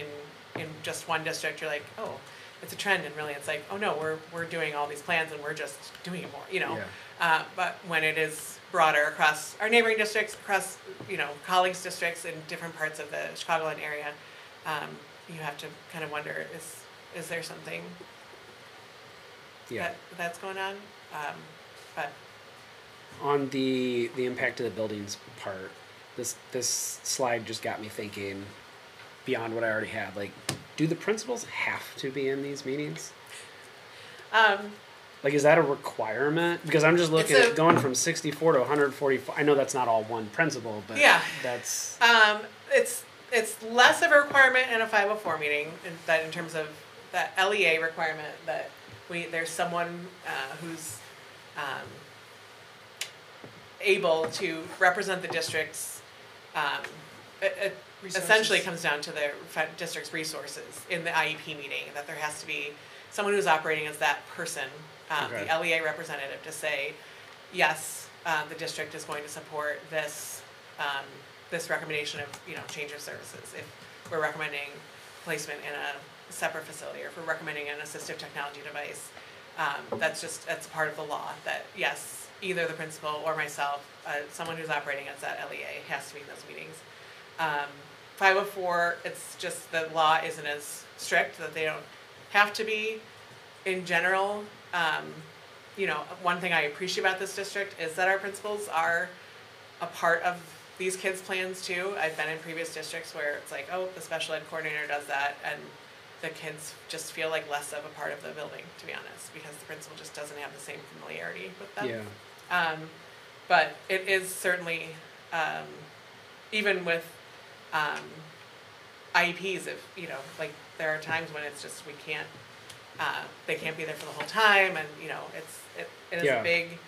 in just one district, you're like, oh, it's a trend, and really it's like, oh no, we're doing all these plans and we're just doing it more, but when it is broader across our neighboring districts, across, colleagues' districts in different parts of the Chicagoland area, you have to kind of wonder, is there something that's going on? But on the impact of the buildings part, this slide just got me thinking beyond what I already had. Like, do the principals have to be in these meetings? Like, is that a requirement? Because I'm just looking at going from 64 to 144. I know that's not all one principal, but that's it's less of a requirement in a 504 meeting in terms of that LEA requirement that there's someone who's able to represent the district's. It essentially comes down to the district's resources in the IEP meeting, that there has to be someone who's operating as that person, Okay. the LEA representative, to say, yes, the district is going to support this this recommendation of change of services. If we're recommending placement in a separate facility, or if we're recommending an assistive technology device, that's part of the law. That yes, either the principal or myself, someone who's operating as that LEA, has to be in those meetings. 504, it's just the law isn't as strict, that they don't have to be. In general, one thing I appreciate about this district is that our principals are a part of these kids' plans too. I've been in previous districts where it's like, oh, the special ed coordinator does that, and the kids just feel like less of a part of the building, to be honest, because the principal just doesn't have the same familiarity with them. yeah. But it is certainly, even with IEPs, if there are times when it's just they can't be there for the whole time, and it is a big.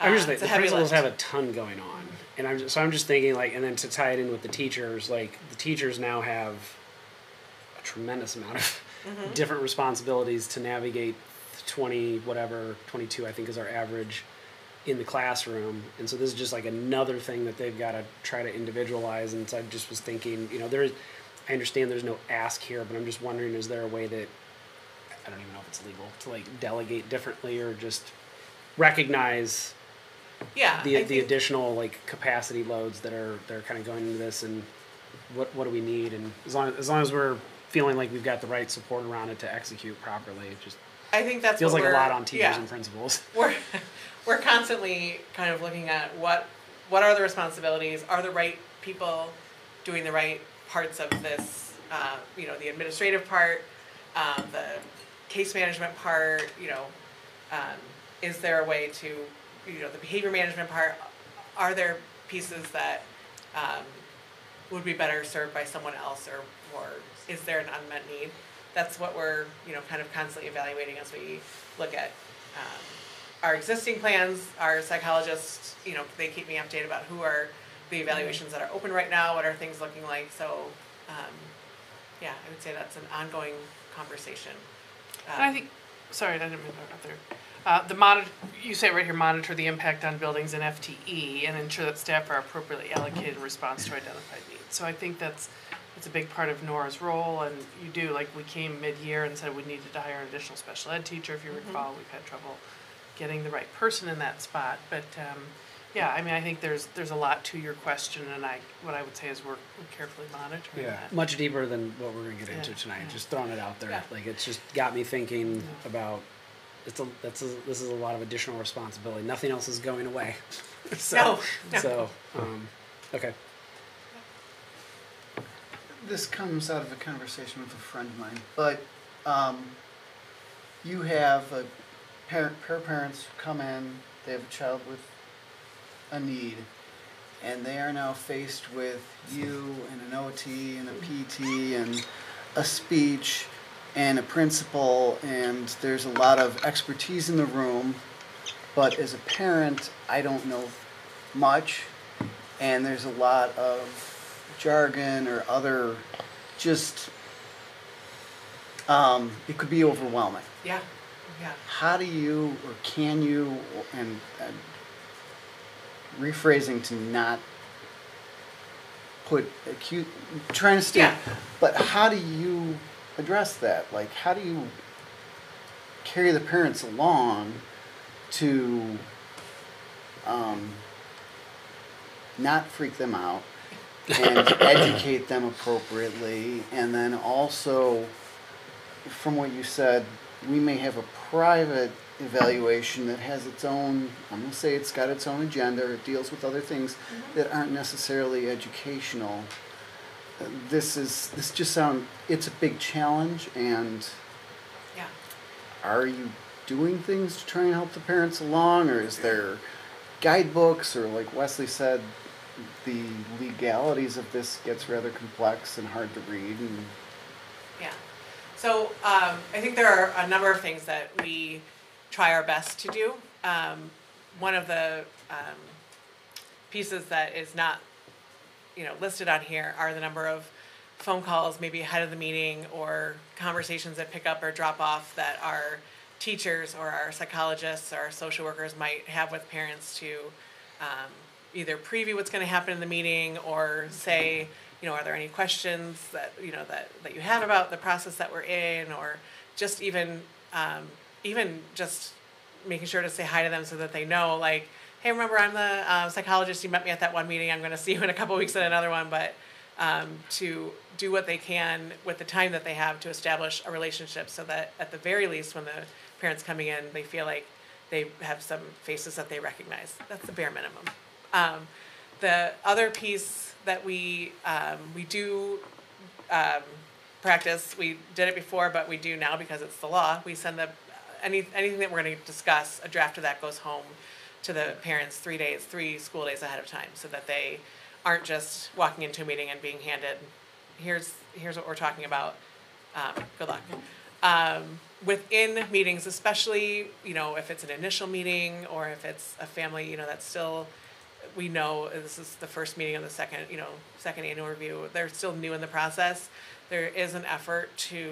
I'm just it's thinking a the heavy principals lift. have a ton going on, and I'm just thinking, like, and then to tie it in with the teachers, like the teachers now have a tremendous amount of different responsibilities to navigate 22 I think is our average in the classroom, and so this is just like another thing that they've got to try to individualize. And so I just was thinking, I understand there's no ask here, but I'm just wondering, is there a way that, I don't even know if it's legal, to like delegate differently or just recognize the additional like capacity loads that are kind of going into this, and what do we need, and as long as we're feeling like we've got the right support around it to execute properly, it just I think that's feels what like a we're- lot on teachers and principals. We're constantly kind of looking at what are the responsibilities, are the right people doing the right parts of this, the administrative part, the case management part, is there a way to, the behavior management part, are there pieces that would be better served by someone else, or is there an unmet need? That's what we're, kind of constantly evaluating as we look at our existing plans. Our psychologists, they keep me updated about who are the evaluations that are open right now, what are things looking like. So, I would say that's an ongoing conversation. And I think, sorry, I didn't mean to interrupt there. You say right here, monitor the impact on buildings and FTE and ensure that staff are appropriately allocated in response to identified needs. So I think that's a big part of Nora's role, and you do, like, we came mid-year and said we needed to hire an additional special ed teacher. If you recall, we've had trouble getting the right person in that spot. But I think there's a lot to your question, and what I would say is we're carefully monitoring that. Much deeper than what we're gonna get into tonight. Just throwing it out there. Yeah. Like, it's just got me thinking about this is a lot of additional responsibility. Nothing else is going away. No. Okay. This comes out of a conversation with a friend of mine, but you have a pair of parents who come in, they have a child with a need, and they are now faced with you and an OT and a PT and a speech and a principal, and there's a lot of expertise in the room, but as a parent, I don't know much, and there's a lot of jargon or other, just, it could be overwhelming. Yeah, yeah. How do you, or can you, and rephrasing to not put acute, trying to stay, Yeah. but how do you address that? Like, how do you carry the parents along to not freak them out and educate them appropriately, and then also, from what you said, we may have a private evaluation that has its own, I'm going to say it's got its own agenda, or it deals with other things that aren't necessarily educational. This just sounds, it's a big challenge, and Yeah. are you doing things to try and help the parents along, or is there guidebooks, or like Wesley said, the legalities of this gets rather complex and hard to read, and Yeah. So I think there are a number of things that we try our best to do. One of the pieces that is not, listed on here are the number of phone calls, maybe ahead of the meeting, or conversations that pick up or drop off that our teachers or our psychologists or our social workers might have with parents to either preview what's going to happen in the meeting, or say, are there any questions that that you have about the process that we're in, or just even just making sure to say hi to them so that they know, like, hey, remember, I'm the psychologist, you met me at that one meeting, I'm going to see you in a couple weeks at another one, but to do what they can with the time that they have to establish a relationship, so that at the very least, when the parents coming in, they feel like they have some faces that they recognize. That's the bare minimum. The other piece that we do practice, we did it before, but we do now because it's the law. We send anything that we're going to discuss, a draft of that goes home to the parents 3 school days ahead of time, so that they aren't just walking into a meeting and being handed, here's what we're talking about. Good luck. Within meetings, especially, if it's an initial meeting, or if it's a family, that's still, we know this is the first meeting of the second annual review. They're still new in the process. There is an effort to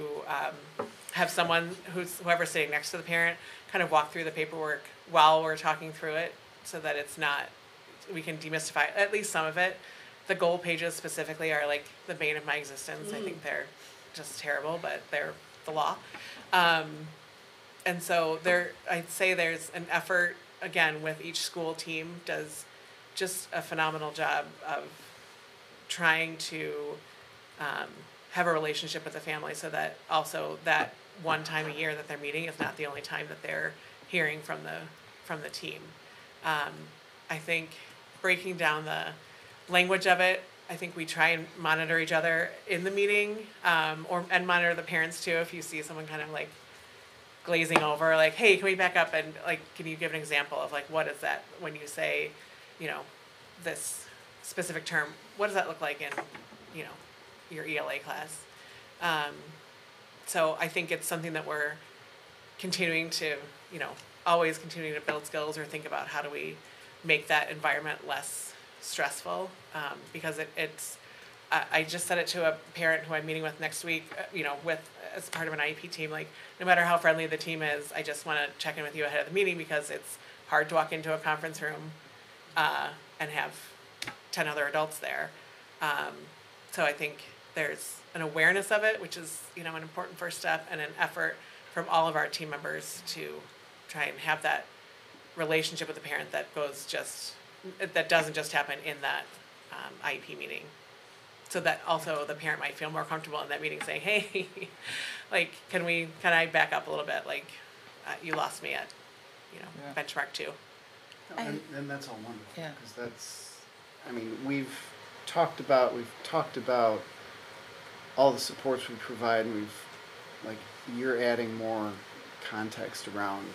have someone whoever's sitting next to the parent kind of walk through the paperwork while we're talking through it, so that it's not, we can demystify at least some of it. The goal pages specifically are like the bane of my existence. I think they're just terrible, but they're the law. And so I'd say there's an effort, again, with each school team does just a phenomenal job of trying to have a relationship with the family, so that also that one time a year that they're meeting is not the only time that they're hearing from the team. I think breaking down the language of it, I think we try and monitor each other in the meeting, and monitor the parents too. If you see someone kind of like glazing over, like, hey, can we back up, and like, can you give an example of like, what is that when you say, this specific term, what does that look like in, your ELA class? So I think it's something that we're continuing to, always continuing to build skills, or think about how do we make that environment less stressful, because it's, I just said it to a parent who I'm meeting with next week, as part of an IEP team, like, no matter how friendly the team is, I just want to check in with you ahead of the meeting, because it's hard to walk into a conference room and have 10 other adults there. So I think there's an awareness of it, which is, an important first step, and an effort from all of our team members to try and have that relationship with the parent that doesn't just happen in that IEP meeting. So that also the parent might feel more comfortable in that meeting saying, hey, like, can I back up a little bit? Like, you lost me at, benchmark 2. and that's all wonderful. Yeah. Because that's, we've talked about all the supports we provide, and you're adding more context around.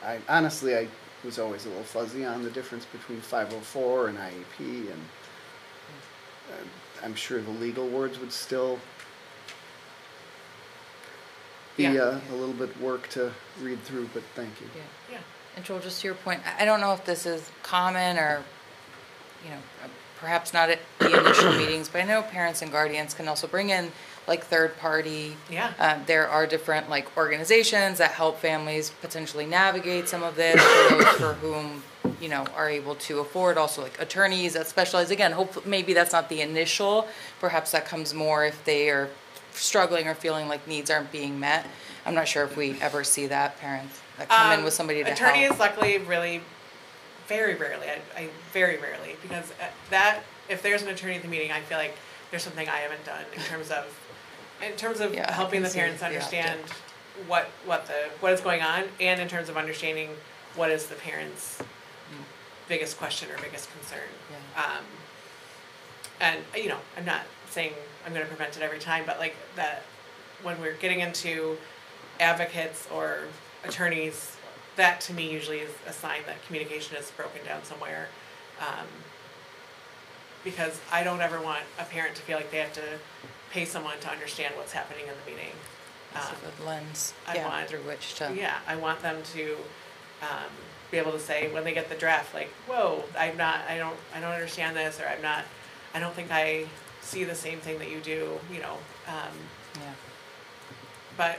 I honestly, I was always a little fuzzy on the difference between 504 and IEP, and I'm sure the legal words would still be a little bit work to read through, but thank you. Yeah. And Joel, just to your point, I don't know if this is common or, perhaps not at the initial meetings, but I know parents and guardians can also bring in like third party. Yeah. There are different like organizations that help families potentially navigate some of this for those for whom, you know, are able to afford, also like attorneys that specialize. Again, hope maybe that's not the initial, perhaps that comes more if they are struggling or feeling like needs aren't being met. I'm not sure if we ever see that, parents that come in with somebody to attorneys, help. luckily, really, very rarely. I very rarely, because that if there's an attorney at the meeting, I feel like there's something I haven't done in terms of Yeah, I helping can the see parents the understand what is going on, and in terms of understanding what is the parents' biggest question or biggest concern. Yeah. And you know, I'm not saying I'm going to prevent it every time, but like that, when we're getting into advocates or attorneys, that to me usually is a sign that communication is broken down somewhere. Because I don't ever want a parent to feel like they have to pay someone to understand what's happening in the meeting. It's a good lens, I want- through which to. Yeah, I want them to be able to say when they get the draft, like, "Whoa, I don't understand this," or I don't think I see the same thing that you do," you know. Yeah. But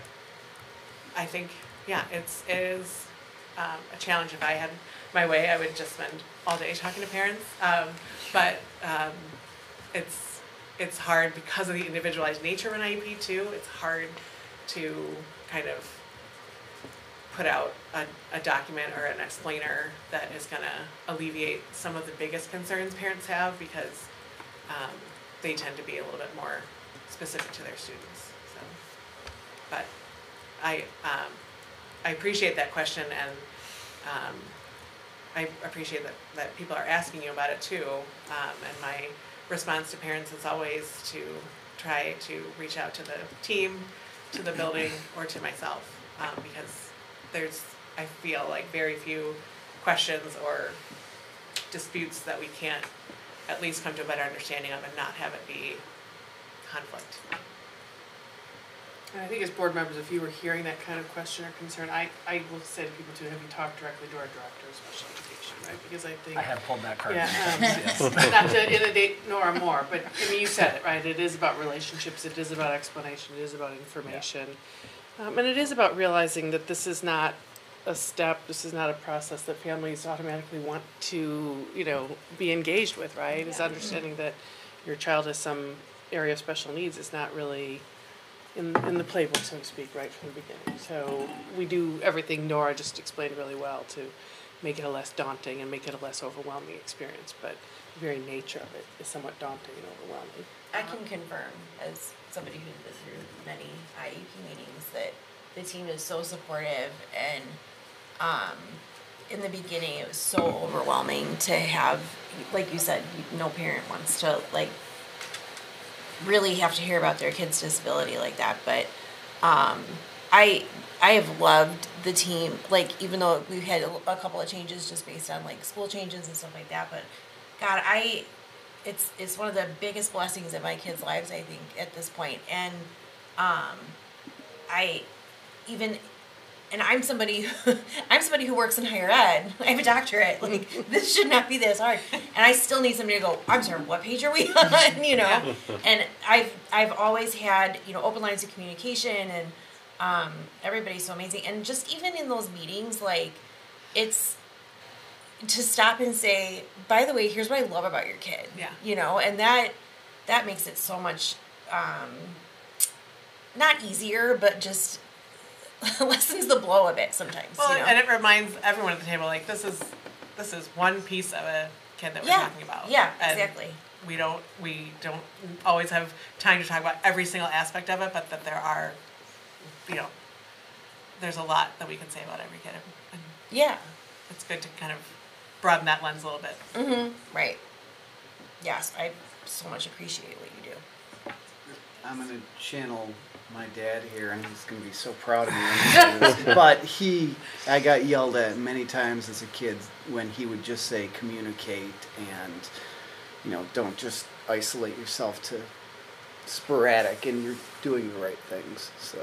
I think, yeah, it is a challenge. If I had my way, I would just spend all day talking to parents. But it's hard because of the individualized nature of an IEP too. It's hard to kind of put out a document or an explainer that is going to alleviate some of the biggest concerns parents have, because they tend to be a little bit more specific to their students. So, but I appreciate that question, and I appreciate that people are asking you about it too. And my response to parents is always to try to reach out to the team, to the building, or to myself, because there's, I feel like, very few questions or disputes that we can't at least come to a better understanding of and not have it be conflict. And I think as board members, if you were hearing that kind of question or concern, I will say to people too, have you talked directly to our director of special education, right? Because I think. I have pulled that card. Yeah, Yes. not to inundate Nora more, but I mean, you said it, right? It is about relationships, it is about explanation, it is about information. And it is about realizing that this is not a step, this is not a process that families automatically want to, you know, be engaged with, right? Is understanding that your child has some area of special needs is not really in the playbook, so to speak, right from the beginning. So we do everything Nora just explained really well to make it a less daunting and make it a less overwhelming experience, but the very nature of it is somewhat daunting and overwhelming. I can confirm, as somebody who's been through many IEP meetings, that the team is so supportive, and in the beginning it was so overwhelming to have, like you said, no parent wants to like really have to hear about their kid's disability like that, but I have loved the team, like, even though we've had a couple of changes just based on like school changes and stuff like that, but God, it's one of the biggest blessings in my kids' lives, I think, at this point. And I'm somebody who works in higher ed. I have a doctorate. Like, this should not be this hard. And I still need somebody to go, I'm sorry, what page are we on? You know? Yeah. And I've always had, you know, open lines of communication, and everybody's so amazing. And just even in those meetings, like, it's to stop and say, by the way, here's what I love about your kid. Yeah. You know, and that makes it so much not easier, but just lessens the blow a bit sometimes. Well, you know? and it reminds everyone at the table, like, this is one piece of a kid that we're talking about. Yeah, and exactly. We don't always have time to talk about every single aspect of it, but that there are, you know, there's a lot that we can say about every kid. And yeah. it's good to kind of broaden that lens a little bit. Mm-hmm. Right. Yes, I so much appreciate what you do. I'm going to channel my dad here, and he's going to be so proud of me when he does this. But I got yelled at many times as a kid when he would just say communicate, and, you know, don't just isolate yourself to sporadic, and you're doing the right things. So,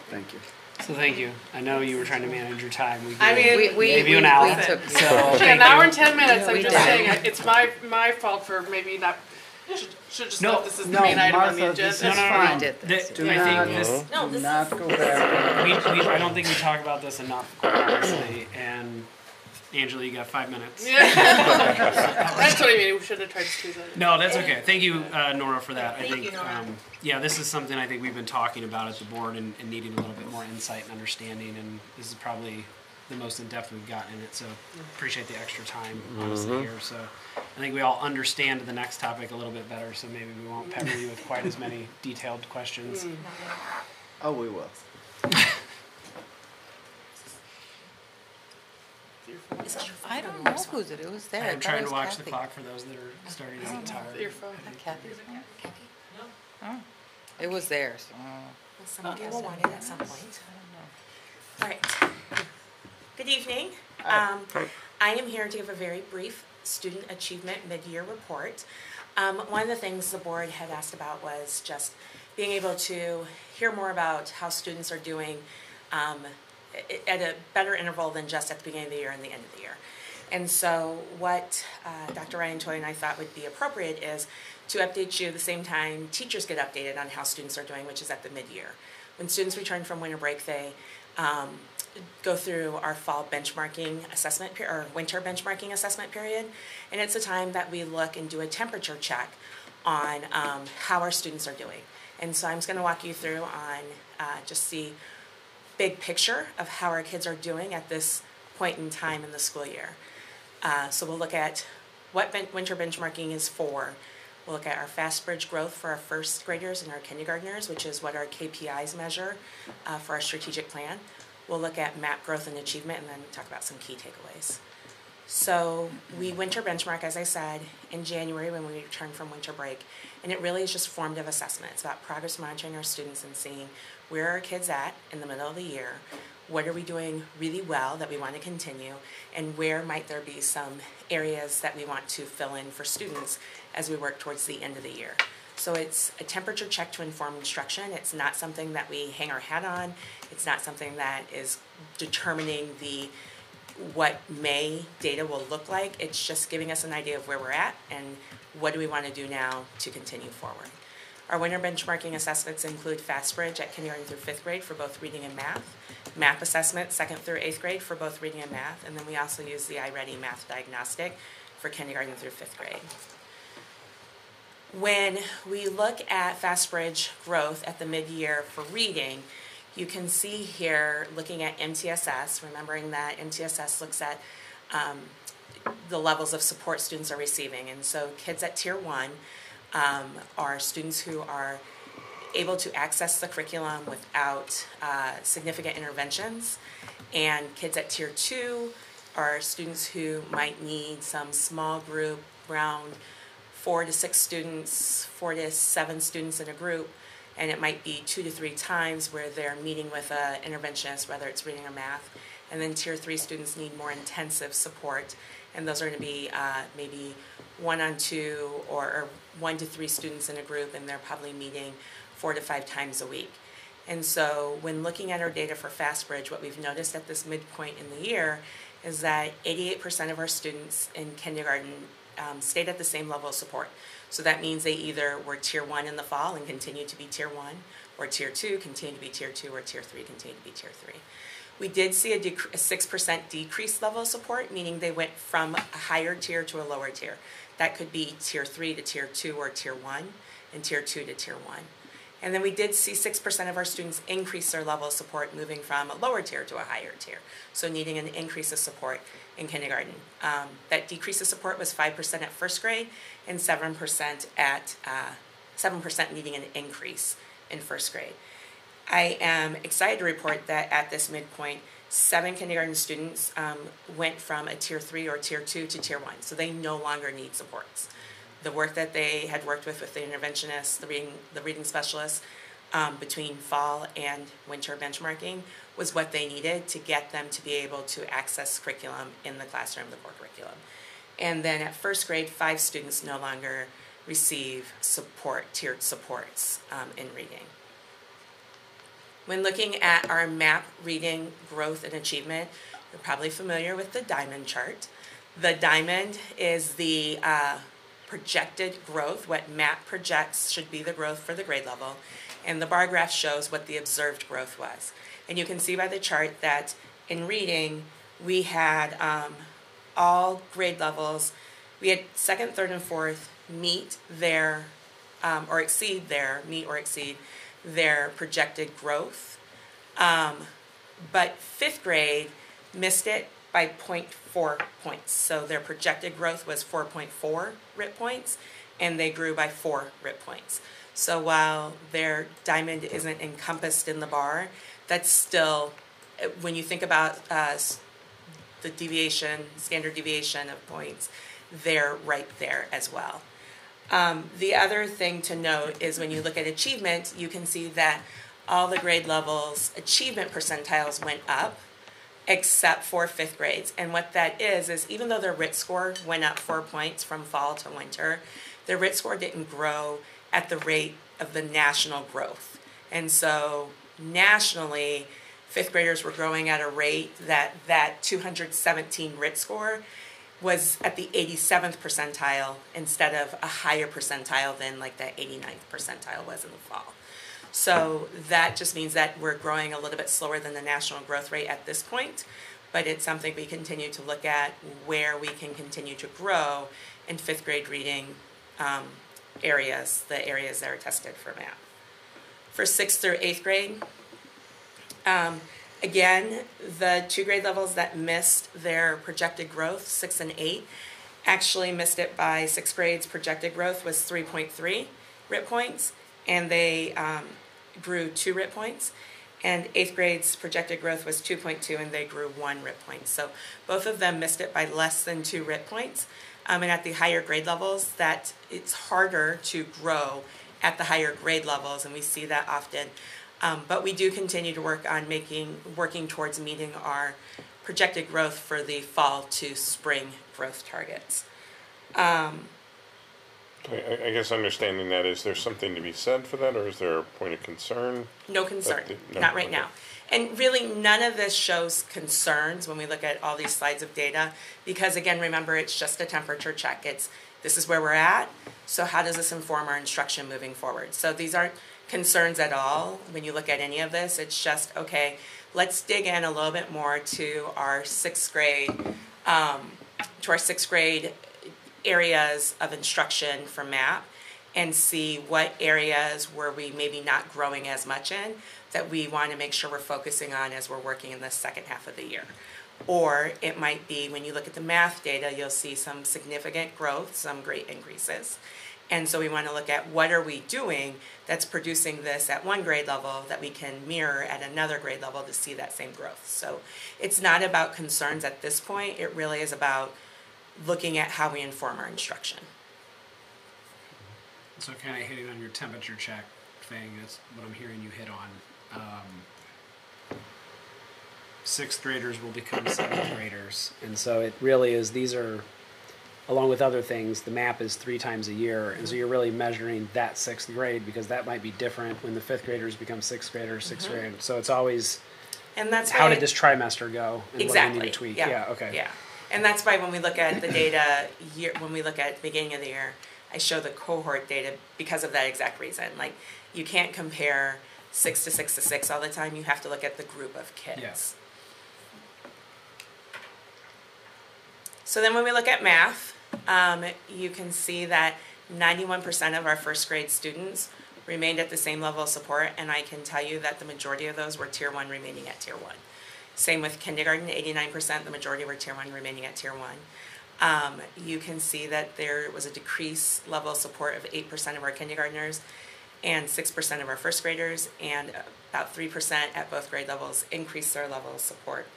thank you. So thank you. I know you were trying to manage your time. I mean, gave you an hour. listen. So Yeah, thank an hour you. and 10 minutes. I'm we just did. saying, it's my fault for maybe not. Should just No, note this is the no, main item on the Martha, agenda. this No, is no, no, fine. no. did this. Do I not, think this. No, do this not is- go back. I don't think we talk about this enough, quite honestly. And Angela, you got 5 minutes. Yeah. That's what I mean. We should have tried to squeeze that in. No, that's okay. Thank you, Nora, for that. I Thank think, you, Nora. yeah, this is something I think we've been talking about at the board and needing a little bit more insight and understanding. And this is probably the most in depth we've gotten in it. So appreciate the extra time, honestly, here. So I think we all understand the next topic a little bit better. So maybe we won't pepper you with quite as many detailed questions. Oh, we will. I don't know whose it was there. I I'm thought trying it to was watch the Kathy. clock for those that are starting to get tired. Your phone. Kathy? Oh, it was there, so. Somebody will want it at some point. I All right. Good evening. Hi. I am here to give a very brief student achievement mid-year report. One of the things the board had asked about was just being able to hear more about how students are doing at a better interval than just at the beginning of the year and the end of the year. And so what Dr. Ryan Toy and I thought would be appropriate is to update you the same time teachers get updated on how students are doing, which is at the mid-year. When students return from winter break, they go through our fall benchmarking assessment period, or winter benchmarking assessment period, and it's a time that we look and do a temperature check on how our students are doing. And so I'm just going to walk you through on just the big picture of how our kids are doing at this point in time in the school year. So we'll look at what winter benchmarking is for. We'll look at our fast bridge growth for our first graders and our kindergartners, which is what our KPIs measure for our strategic plan. We'll look at MAP growth and achievement, and then talk about some key takeaways. So we winter benchmark, as I said, in January when we return from winter break, and it really is just formative assessment. It's about progress monitoring our students and seeing where are our kids at in the middle of the year, what are we doing really well that we want to continue, and where might there be some areas that we want to fill in for students as we work towards the end of the year. So it's a temperature check to inform instruction. It's not something that we hang our hat on. It's not something that is determining what May data will look like. It's just giving us an idea of where we're at and what do we want to do now to continue forward. Our winter benchmarking assessments include Fast Bridge at kindergarten through 5th grade for both reading and math, MAP assessment 2nd through 8th grade for both reading and math, and then we also use the iReady math diagnostic for kindergarten through 5th grade. When we look at Fast Bridge growth at the mid-year for reading, you can see here, looking at MTSS, remembering that MTSS looks at the levels of support students are receiving. And so kids at Tier 1 are students who are able to access the curriculum without significant interventions. And kids at Tier 2 are students who might need some small group, around 4 to 6 students, 4 to 7 students in a group, and it might be 2 to 3 times where they're meeting with an interventionist, whether it's reading or math. And then Tier 3 students need more intensive support, and those are going to be maybe 1-on-2 or 1 to 3 students in a group, and they're probably meeting 4 to 5 times a week. And so when looking at our data for FastBridge, what we've noticed at this midpoint in the year is that 88% of our students in kindergarten stayed at the same level of support. So that means they either were Tier 1 in the fall and continue to be Tier 1, or Tier 2 continue to be Tier 2, or Tier 3 continue to be Tier 3. We did see a 6% decreased level of support, meaning they went from a higher tier to a lower tier. That could be Tier 3 to Tier 2 or Tier 1, and Tier 2 to Tier 1. And then we did see 6% of our students increase their level of support, moving from a lower tier to a higher tier, so needing an increase of support in kindergarten. That decrease of support was 5% at first grade and 7% at 7% needing an increase in first grade. I am excited to report that at this midpoint, 7 kindergarten students went from a Tier 3 or Tier 2 to Tier 1, so they no longer need supports. The work that they had worked with the interventionists, the reading specialists, between fall and winter benchmarking was what they needed to get them to be able to access curriculum in the classroom, the core curriculum. And then at first grade, 5 students no longer receive support, tiered supports in reading. When looking at our MAP reading growth and achievement, you're probably familiar with the diamond chart. The diamond is the projected growth, what MAP projects should be the growth for the grade level, and the bar graph shows what the observed growth was. And you can see by the chart that in reading, we had all grade levels, we had second, third, and fourth meet their, meet or exceed their projected growth. But fifth grade missed it by 0.4 points. So their projected growth was 4.4 RIT points, and they grew by 4 RIT points. So while their diamond isn't encompassed in the bar, that's still, when you think about the deviation, standard deviation of points, they're right there as well. The other thing to note is when you look at achievement, you can see that all the grade levels achievement percentiles went up except for fifth grades. And what that is even though their RIT score went up 4 points from fall to winter, their RIT score didn't grow at the rate of the national growth. And so nationally, fifth graders were growing at a rate that 217 RIT score was at the 87th percentile instead of a higher percentile than like the 89th percentile was in the fall. So that just means that we're growing a little bit slower than the national growth rate at this point, but it's something we continue to look at where we can continue to grow in fifth grade reading areas, the areas that are tested for MAP. For sixth through eighth grade, again, the 2 grade levels that missed their projected growth, 6 and 8, actually missed it by 6th grade's projected growth was 3.3 RIT points, and they grew 2 RIT points. And 8th grade's projected growth was 2.2, and they grew 1 RIT point. So both of them missed it by less than 2 RIT points. And at the higher grade levels, that it's harder to grow at the higher grade levels, and we see that often. But we do continue to work on working towards meeting our projected growth for the fall to spring growth targets. I guess understanding that, is there something to be said for that, or is there a point of concern? No concern, No? not right Okay. now. And really, none of this shows concerns when we look at all these slides of data, because again, remember, it's just a temperature check. This is where we're at, so how does this inform our instruction moving forward? So these aren't concerns at all when you look at any of this. It's just, okay, let's dig in a little bit more to our 6th grade, areas of instruction for MAP, and see what areas were we maybe not growing as much in that we want to make sure we're focusing on as we're working in the second half of the year. Or it might be when you look at the math data, you'll see some significant growth, some great increases. And so we want to look at what are we doing that's producing this at one grade level that we can mirror at another grade level to see that same growth. So it's not about concerns at this point. It really is about looking at how we inform our instruction. So kind of hitting on your temperature check thing is what I'm hearing you hit on. 6th graders will become 7th graders. And so it really is, these are, along with other things, the MAP is 3 times a year. And so you're really measuring that 6th grade, because that might be different when the 5th graders become 6th graders, 6th grade. So it's always, And that's how why did this trimester go? And exactly. what do we need to tweak? Yeah. Okay. Yeah. And that's why when we look at the data, when we look at beginning of the year, I show the cohort data because of that exact reason. Like, you can't compare 6 to 6 to 6 all the time. You have to look at the group of kids. Yes. So then when we look at math, you can see that 91% of our 1st grade students remained at the same level of support, and I can tell you that the majority of those were Tier 1 remaining at Tier 1. Same with kindergarten, 89%, the majority were Tier 1 remaining at Tier 1. You can see that there was a decreased level of support of 8% of our kindergartners and 6% of our 1st graders, and about 3% at both grade levels increased their level of support.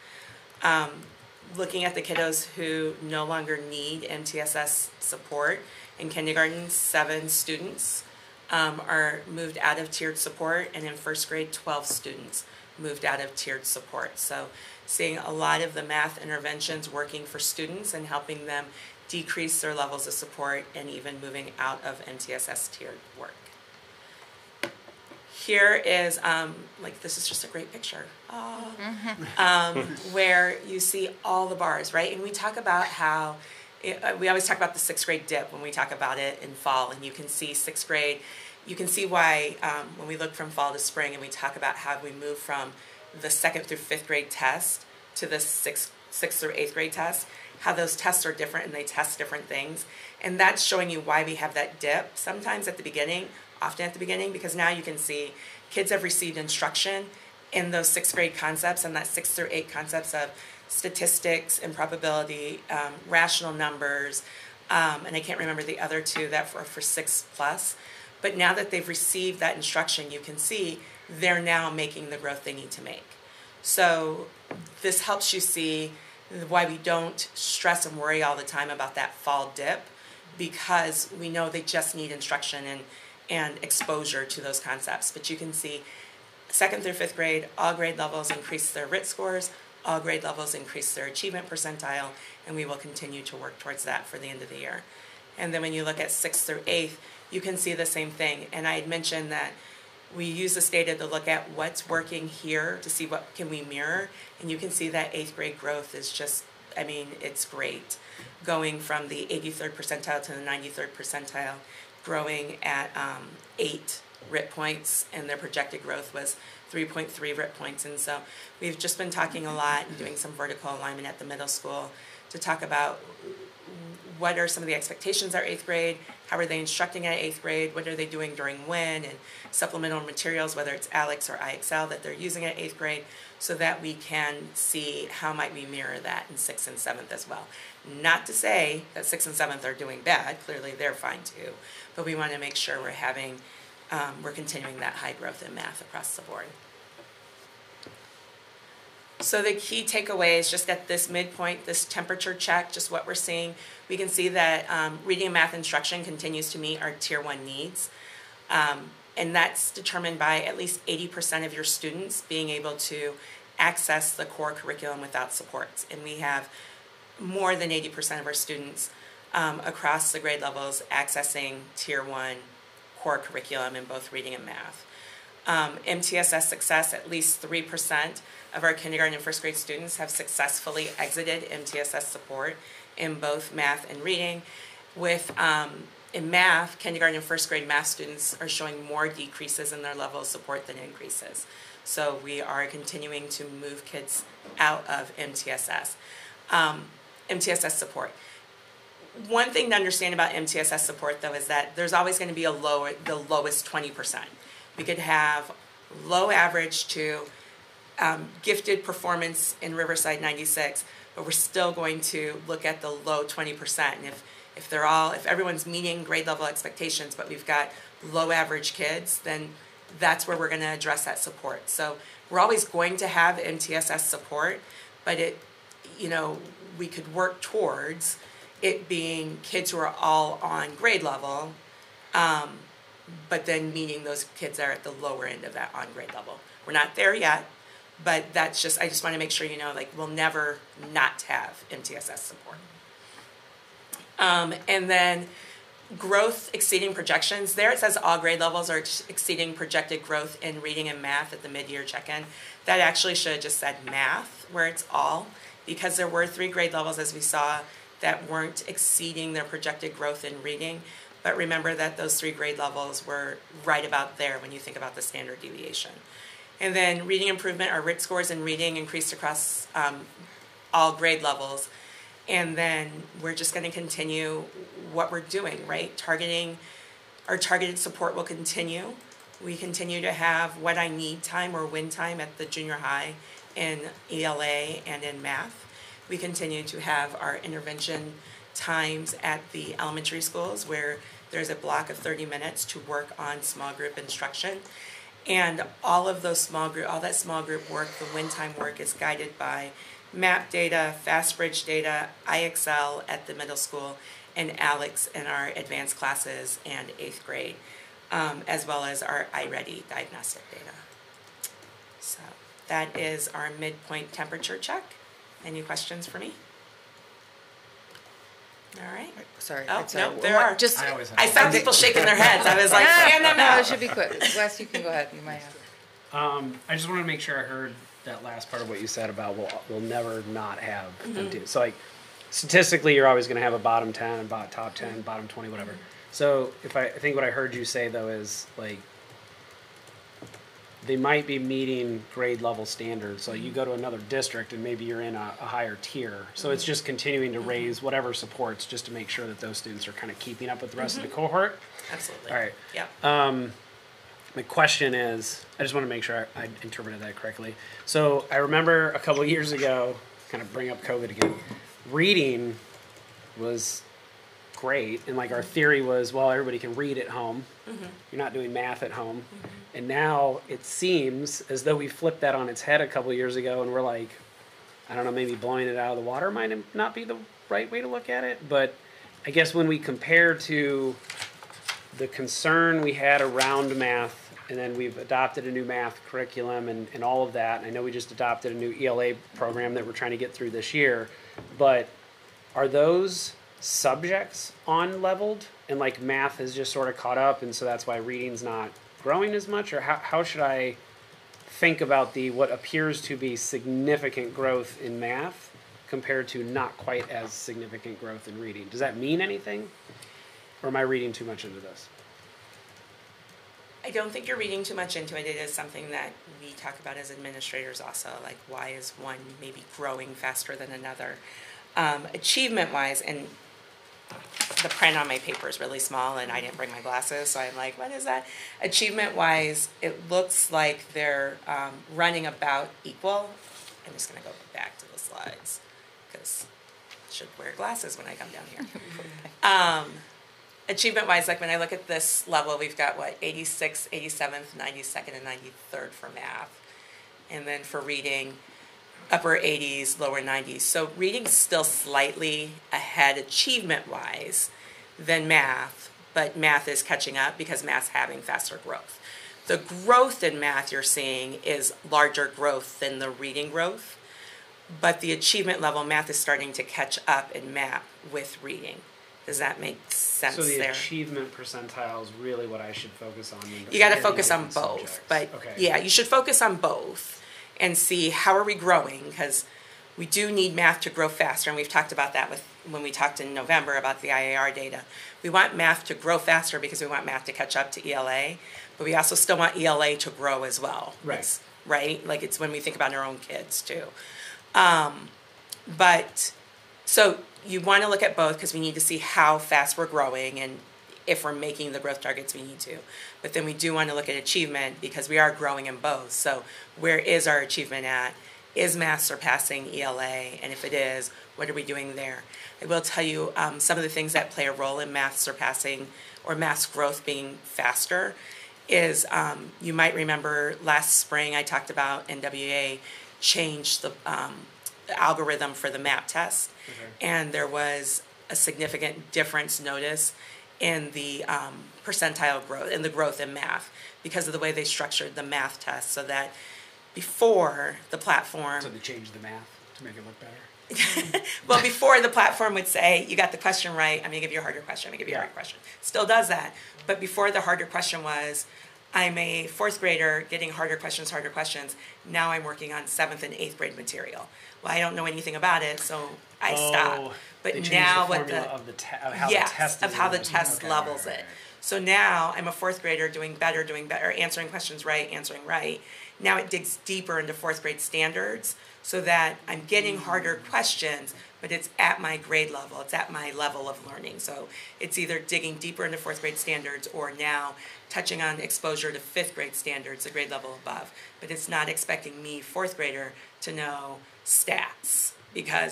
Looking at the kiddos who no longer need MTSS support, in kindergarten, 7 students are moved out of tiered support, and in 1st grade, 12 students moved out of tiered support. So seeing a lot of the math interventions working for students and helping them decrease their levels of support and even moving out of MTSS tiered work. here is, like, this is just a great picture. Where you see all the bars, right? And we talk about how, we always talk about the 6th grade dip when we talk about it in fall, and you can see 6th grade, you can see why when we look from fall to spring and we talk about how we move from the 2nd through 5th grade test to the 6th through 8th grade test, how those tests are different and they test different things. And that's showing you why we have that dip sometimes at the beginning, often at the beginning, because now you can see kids have received instruction in those 6th grade concepts and that 6th through 8 concepts of statistics and probability, rational numbers, and I can't remember the other two that for 6 plus. But now that they've received that instruction, you can see they're now making the growth they need to make. So this helps you see why we don't stress and worry all the time about that fall dip, because we know they just need instruction and exposure to those concepts. But you can see 2nd through 5th grade, all grade levels increase their RIT scores, all grade levels increase their achievement percentile, and we will continue to work towards that for the end of the year. And then when you look at 6th through 8th, you can see the same thing. And I had mentioned that we use this data to look at what's working here to see what can we mirror. And you can see that 8th grade growth is just, I mean, it's great. Going from the 83rd percentile to the 93rd percentile, growing at 8 RIT points, and their projected growth was 3.3 RIT points. And so we've just been talking a lot and doing some vertical alignment at the middle school to talk about what are some of the expectations at 8th grade, how are they instructing at 8th grade, what are they doing during when, and supplemental materials, whether it's ALEX or IXL that they're using at 8th grade, so that we can see how might we mirror that in 6th and 7th as well. Not to say that 6th and 7th are doing bad, clearly they're fine too, but we want to make sure we're continuing that high growth in math across the board. So the key takeaways, just at this midpoint, this temperature check, just what we're seeing, we can see that reading and math instruction continues to meet our Tier 1 needs. And that's determined by at least 80% of your students being able to access the core curriculum without supports. And we have more than 80% of our students across the grade levels accessing Tier 1 core curriculum in both reading and math. MTSS success, at least 3% of our kindergarten and 1st grade students have successfully exited MTSS support in both math and reading. With in math, kindergarten and 1st grade math students are showing more decreases in their level of support than increases. So we are continuing to move kids out of MTSS. MTSS support. One thing to understand about MTSS support, though, is that there's always going to be the lowest 20%. We could have low average to gifted performance in Riverside 96, but we're still going to look at the low 20%. And if everyone's meeting grade level expectations, but we've got low average kids, then that's where we're going to address that support. So we're always going to have MTSS support, but we could work towards it being kids who are all on grade level, but then meeting those kids that are at the lower end of that on grade level. We're not there yet, but I just want to make sure you know, like, we'll never not have MTSS support. And then growth exceeding projections. There it says all grade levels are exceeding projected growth in reading and math at the mid-year check-in. That actually should have just said math, where it's all, because there were 3 grade levels, as we saw, that weren't exceeding their projected growth in reading. But remember that those 3 grade levels were right about there when you think about the standard deviation. And then reading improvement, our RIT scores in reading increased across all grade levels. And then we're just going to continue what we're doing, right? Our targeted support will continue. We continue to have what I need time or win time at the junior high in ELA and in math. We continue to have our intervention times at the elementary schools where there's a block of 30 minutes to work on small group instruction. And all that small group work, the win time work, is guided by MAP data, FastBridge data, IXL at the middle school, and ALEX in our advanced classes and 8th grade, as well as our iReady diagnostic data. So that is our midpoint temperature check. Any questions for me? All right. Sorry. Oh, it's, uh, no, there are. Just, I saw people shaking their heads. I was like, fan them no, out. it should be quick. Wes, you can go ahead. You might have. I just wanted to make sure I heard that last part of what you said about we'll never not have empty. So like statistically, you're always going to have a bottom 10 and top 10, bottom 20, whatever. So if I think what I heard you say though is like they might be meeting grade level standards. So you go to another district and maybe you're in a higher tier. So it's just continuing to raise whatever supports just to make sure that those students are kind of keeping up with the rest of the cohort. Absolutely. All right. Yeah. My question is, I just want to make sure I interpreted that correctly. So I remember a couple of years ago, kind of bring up COVID again, reading was great. And like our theory was, well, everybody can read at home. You're not doing math at home. And now it seems as though we flipped that on its head a couple of years ago and we're like, I don't know, maybe blowing it out of the water might not be the right way to look at it. But I guess when we compare to the concern we had around math, and then we've adopted a new math curriculum and all of that. And I know we just adopted a new ELA program that we're trying to get through this year. But are those subjects on-leveled? And like math has just sort of caught up, and so that's why reading's not growing as much? Or how should I think about what appears to be significant growth in math compared to not quite as significant growth in reading? Does that mean anything? Or am I reading too much into this? I don't think you're reading too much into it. It is something that we talk about as administrators also, like why is one maybe growing faster than another? Achievement-wise, and the print on my paper is really small and I didn't bring my glasses, so I'm like, what is that? Achievement-wise, it looks like they're running about equal. I'm just going to go back to the slides because I should wear glasses when I come down here. Achievement-wise, like when I look at this level, we've got, 86th, 87th, 92nd, and 93rd for math. And then for reading, upper 80s, lower 90s. So reading's still slightly ahead achievement-wise than math, but math is catching up because math's having faster growth. The growth in math you're seeing is larger growth than the reading growth, but the achievement level, math is starting to catch up in math with reading. Does that make sense there? So the achievement percentile is really what I should focus on. You got to focus on both, subjects. but Okay. yeah, you should focus on both and see how are we growing, because we do need math to grow faster, and we've talked about that when we talked in November about the IAR data. We want math to grow faster because we want math to catch up to ELA, but we also still want ELA to grow as well. Right. Right? Like it's when we think about our own kids too. So you want to look at both because we need to see how fast we're growing and if we're making the growth targets we need to. But then we do want to look at achievement because we are growing in both. So where is our achievement at? Is math surpassing ELA? And if it is, what are we doing there? I will tell you some of the things that play a role in math surpassing or math's growth being faster is you might remember last spring I talked about NWA changed the algorithm for the MAP test. Okay. And there was a significant difference noticed in the percentile growth, in the growth in math because of the way they structured the math test so that before the platform... So they changed the math to make it look better? Well, before the platform would say, you got the question right, I'm going to give you a harder question, I'm going to give you a harder question. Still does that. But before the harder question was, I'm a fourth grader getting harder questions. Now I'm working on 7th and 8th grade material. Well, I don't know anything about it, so I stop. But now what how the test levels it. So now I'm a fourth grader doing better, answering questions right, answering right. Now it digs deeper into fourth grade standards so that I'm getting harder questions, but it's at my grade level. It's at my level of learning. So it's either digging deeper into fourth grade standards or now touching on exposure to 5th grade standards, the grade level above. But it's not expecting me, fourth grader, to know stats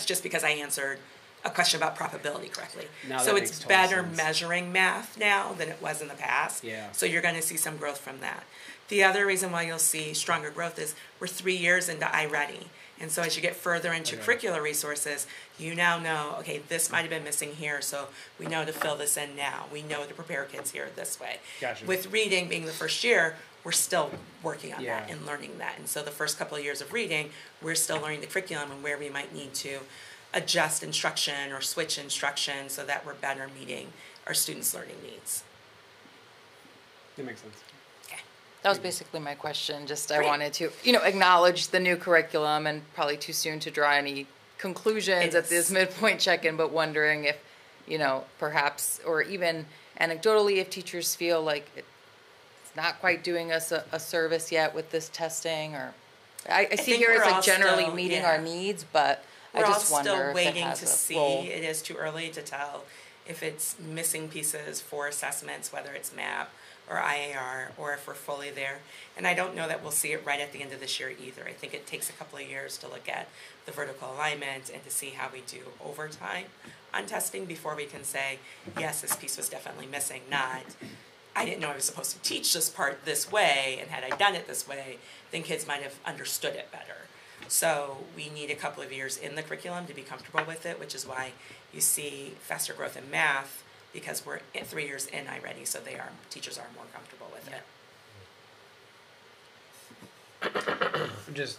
just because I answered a question about probability correctly. So it's better measuring math now than it was in the past. Yeah. So you're going to see some growth from that. The other reason why you'll see stronger growth is we're 3 years into iReady. And so as you get further into curricular resources, you now know, okay, this might have been missing here, so we know to fill this in now. We know to prepare kids here this way. Gotcha. With reading being the first year, we're still working on that and learning that. And so the first couple of years of reading, we're still learning the curriculum and where we might need to adjust instruction or switch instruction so that we're better meeting our students' learning needs. That makes sense. That was basically my question. Just I Great. wanted to, acknowledge the new curriculum, and probably too soon to draw any conclusions at this midpoint check-in, but wondering if, perhaps, or even anecdotally, if teachers feel like it's not quite doing us a service yet with this testing, or I see think here it's we're like all generally still- meeting yeah. our needs, but I We're all just wonder still if it waiting has to a see. role. It is too early to tell if it's missing pieces for assessments, whether it's MAP or IAR, or if we're fully there. And I don't know that we'll see it right at the end of this year either. I think it takes a couple of years to look at the vertical alignment and to see how we do over time on testing before we can say, yes, this piece was definitely missing, not, I didn't know I was supposed to teach this part this way, and had I done it this way, then kids might have understood it better. So we need a couple of years in the curriculum to be comfortable with it, which is why you see faster growth in math, because we're 3 years in iReady, so teachers are more comfortable with it. Just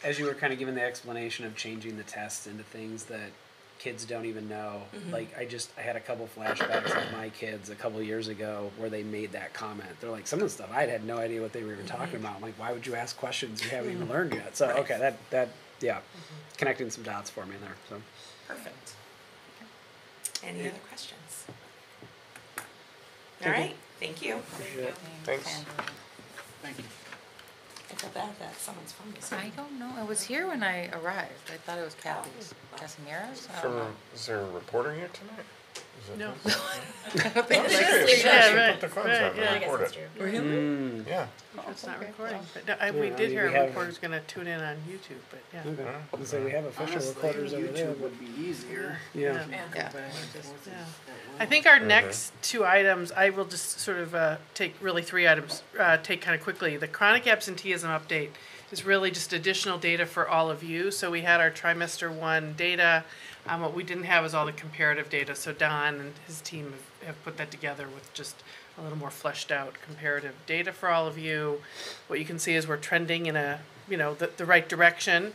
as you were kind of giving the explanation of changing the tests into things that kids don't even know, like I had a couple flashbacks of my kids a couple of years ago where they made that comment. They're like, some of the stuff I had no idea what they were even talking about. I'm like, why would you ask questions you haven't even learned yet? So Right. okay, that connecting some dots for me there. So Perfect. Any other questions? All Thank you. right, thank you. appreciate it. Thanks. Thank you. I feel bad that someone's phone is I don't know. I was here when I arrived. I thought it was Kathy's. Casimira's? I don't know. Is there a reporter here tonight? Is it No. Yeah, right, put the phones right, on yeah. and I guess record that's it. true. Yeah. It's not recording, but no, we Yeah, I did mean, hear we a have- reporter's gonna tune in on YouTube, but yeah. Okay. I was say we have official Honestly, recorders over there, YouTube but would be easier. yeah. Yeah. Yeah. Back and forth Yeah. is I think our next two items, I will just sort of take really three items, take kind of quickly. The chronic absenteeism update is really just additional data for all of you. So we had our trimester one data. What we didn't have is all the comparative data. So Don and his team have put that together with just a little more fleshed out comparative data for all of you. What you can see is we're trending in the right direction.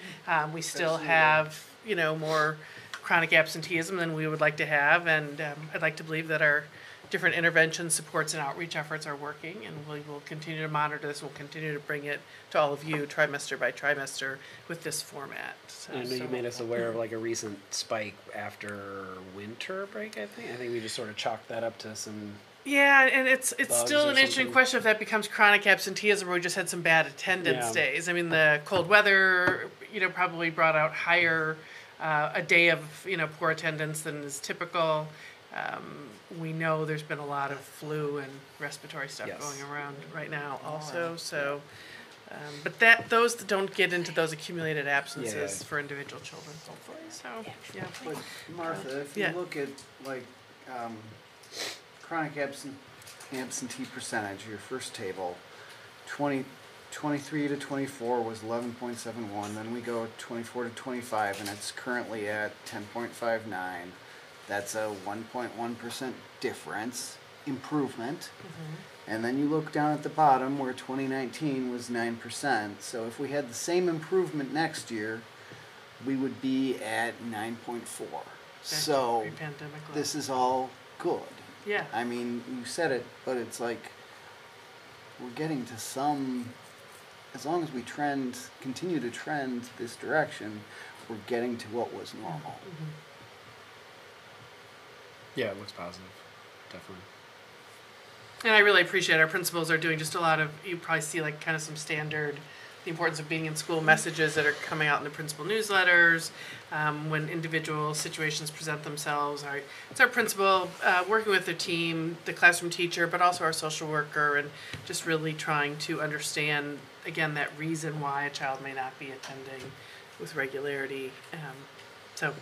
We still have, more chronic absenteeism than we would like to have, and I'd like to believe that our different intervention supports and outreach efforts are working, and we will continue to monitor this. We'll continue to bring it to all of you trimester by trimester with this format. So, I know you made us aware of like a recent spike after winter break. I think we just sort of chalked that up to some. Yeah, and it's Bugs still or an interesting something. question if that becomes chronic absenteeism or we just had some bad attendance Yeah. days. I mean, the cold weather, probably brought out higher a day of poor attendance than is typical. We know there's been a lot of flu and respiratory stuff Yes. going around right now also. So, but those don't get into those accumulated absences Yeah. for individual children, hopefully. So, yeah. But Martha, if you Yeah. look at like chronic absentee percentage, your first table, 23 to 24 was 11.71. Then we go 24 to 25, and it's currently at 10.59. That's a 1.1% difference, improvement. And then you look down at the bottom where 2019 was 9%. So if we had the same improvement next year, we would be at 9.4. So Pre-pandemic level. this is all good. Yeah. I mean, you said it, but it's like we're getting to some. As long as we continue to trend this direction, we're getting to what was normal. Yeah, it looks positive, definitely. And I really appreciate our principals are doing just a lot of, you probably see like kind of some standard, the importance of being in school messages that are coming out in the principal newsletters, when individual situations present themselves. It's our principal working with their team, the classroom teacher, but also our social worker, and just really trying to understand, again, that reason why a child may not be attending with regularity. So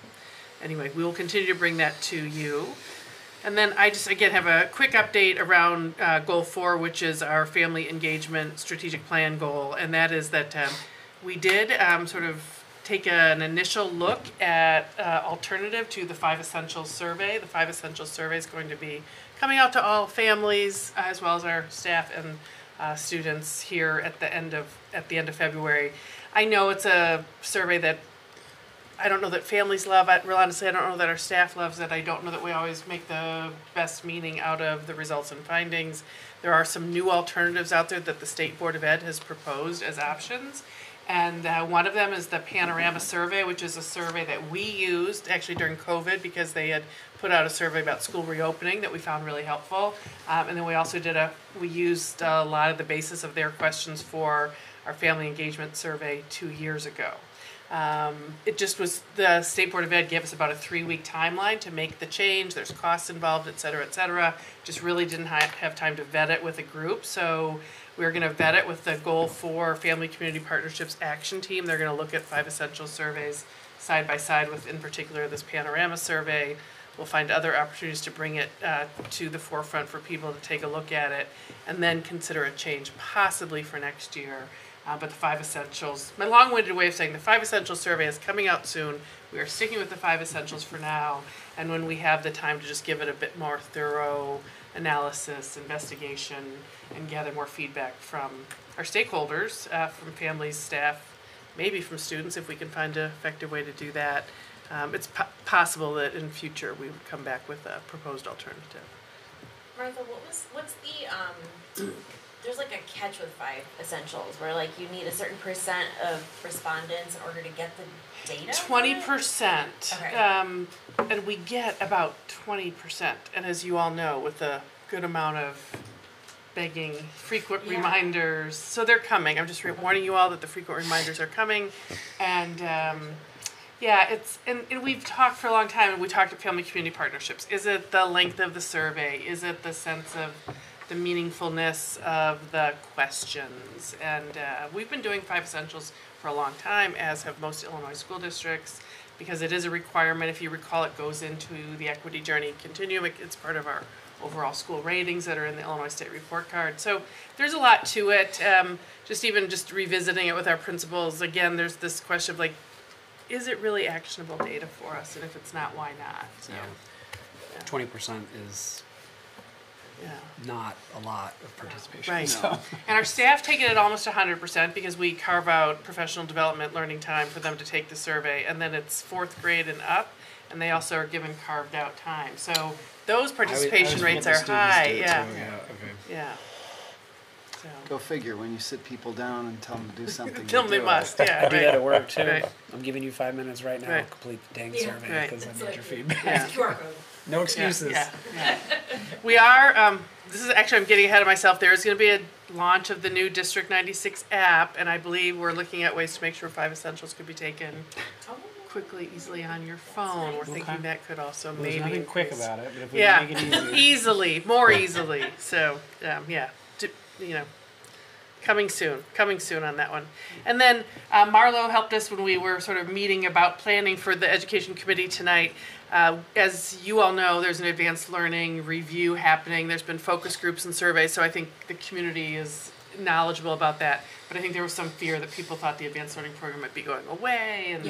anyway, we will continue to bring that to you. And then I just, again, have a quick update around Goal 4, which is our family engagement strategic plan goal. And that is that we did sort of take an initial look at alternative to the 5 Essentials survey. The 5 Essentials survey is going to be coming out to all families as well as our staff and students here at the end of February. I know it's a survey that I don't know that families love it. Real honestly, I don't know that our staff loves it. I don't know that we always make the best meaning out of the results and findings. There are some new alternatives out there that the State Board of Ed has proposed as options. And one of them is the Panorama Survey, which is a survey that we used actually during COVID because they had put out a survey about school reopening that we found really helpful. And then we also we used a lot of the basis of their questions for our family engagement survey 2 years ago. It just was, the State Board of Ed gave us about a 3-week timeline to make the change. There's costs involved, et cetera, et cetera. Just really didn't have time to vet it with a group. So we're going to vet it with the goal for Family Community Partnerships Action Team. They're going to look at 5 essential surveys side by side with, in particular, this Panorama survey. We'll find other opportunities to bring it to the forefront for people to take a look at it and then consider a change possibly for next year. But the 5 essentials, my long-winded way of saying the 5 essentials survey is coming out soon. We are sticking with the 5 essentials for now. And when we have the time to just give it a bit more thorough analysis, investigation, and gather more feedback from our stakeholders, from families, staff, maybe from students if we can find an effective way to do that. It's possible that in future we would come back with a proposed alternative. Martha, what's the there's like a catch with 5 essentials where like you need a certain percent of respondents in order to get the data? 20%. Okay. And we get about 20%. And as you all know, with a good amount of begging, frequent reminders. So they're coming. I'm just warning you all that the frequent reminders are coming. And and we've talked for a long time, and we talked at Family Community Partnerships. Is it the length of the survey? Is it the sense of the meaningfulness of the questions? And we've been doing 5 essentials for a long time, as have most Illinois school districts, because it is a requirement. If you recall, it goes into the equity journey continuum. It's part of our overall school ratings that are in the Illinois State Report Card. So there's a lot to it. Just revisiting it with our principals, again, there's this question of like, is it really actionable data for us? And if it's not, why not? So, 20% is not a lot of participation. Right. So. And our staff take it at almost 100% because we carve out professional development learning time for them to take the survey. And then it's 4th grade and up, and they also are given carved out time. So those participation rates are high. Yeah. So. Go figure, when you sit people down and tell them to do something. Tell them they must, I do that at work too. Right. I'm giving you 5 minutes right now. Right. Complete the dang survey because I need your feedback. Yeah. QR code. No excuses. Yeah. We are, this is actually, I'm getting ahead of myself. There is going to be a launch of the new District 96 app, and I believe we're looking at ways to make sure 5 essentials could be taken quickly, easily on your phone. We're thinking that could also There's maybe nothing quick increase. about it, but if we can make it easy. more easily. So, coming soon on that one. And then Marlo helped us when we were sort of meeting about planning for the Education Committee tonight. As you all know, there's an advanced learning review happening. There's been focus groups and surveys, so I think the community is knowledgeable about that. But I think there was some fear that people thought the advanced learning program might be going away. And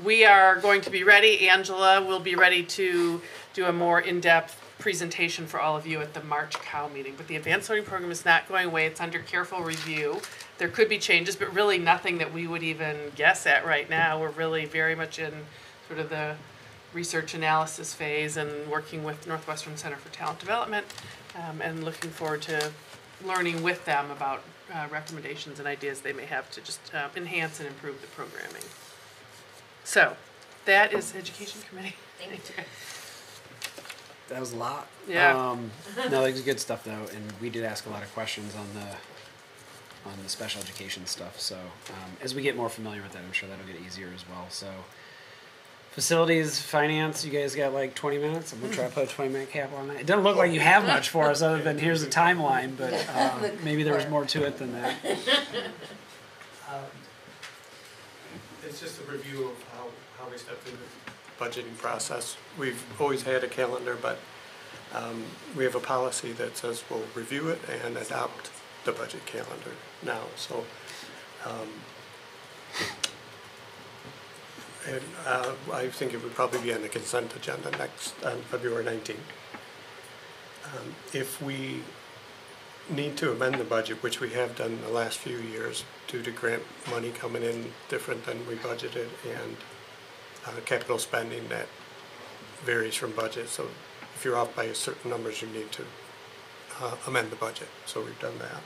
we are going to be ready. Angela will be ready to do a more in-depth presentation for all of you at the March COW meeting. But the advanced learning program is not going away. It's under careful review. There could be changes, but really nothing that we would even guess at right now. We're really very much in sort of the research analysis phase and working with Northwestern Center for Talent Development, and looking forward to learning with them about recommendations and ideas they may have to just enhance and improve the programming. So that is Education Committee. Thank you. That was a lot. Yeah. No, it's good stuff though, and we did ask a lot of questions on the special education stuff. So as we get more familiar with that, I'm sure that'll get easier as well. So facilities, finance, you guys got like 20 minutes. I'm gonna try to put a 20-minute cap on that. It doesn't look like you have much for us other than here's a timeline, but maybe there was more to it than that. It's just a review of how we step through the budgeting process. We've always had a calendar, but we have a policy that says we'll review it and adopt the budget calendar now. So, I think it would probably be on the consent agenda on February 19th. If we need to amend the budget, which we have done the last few years due to grant money coming in different than we budgeted and capital spending that varies from budget. So if you're off by a certain numbers, you need to amend the budget. So we've done that.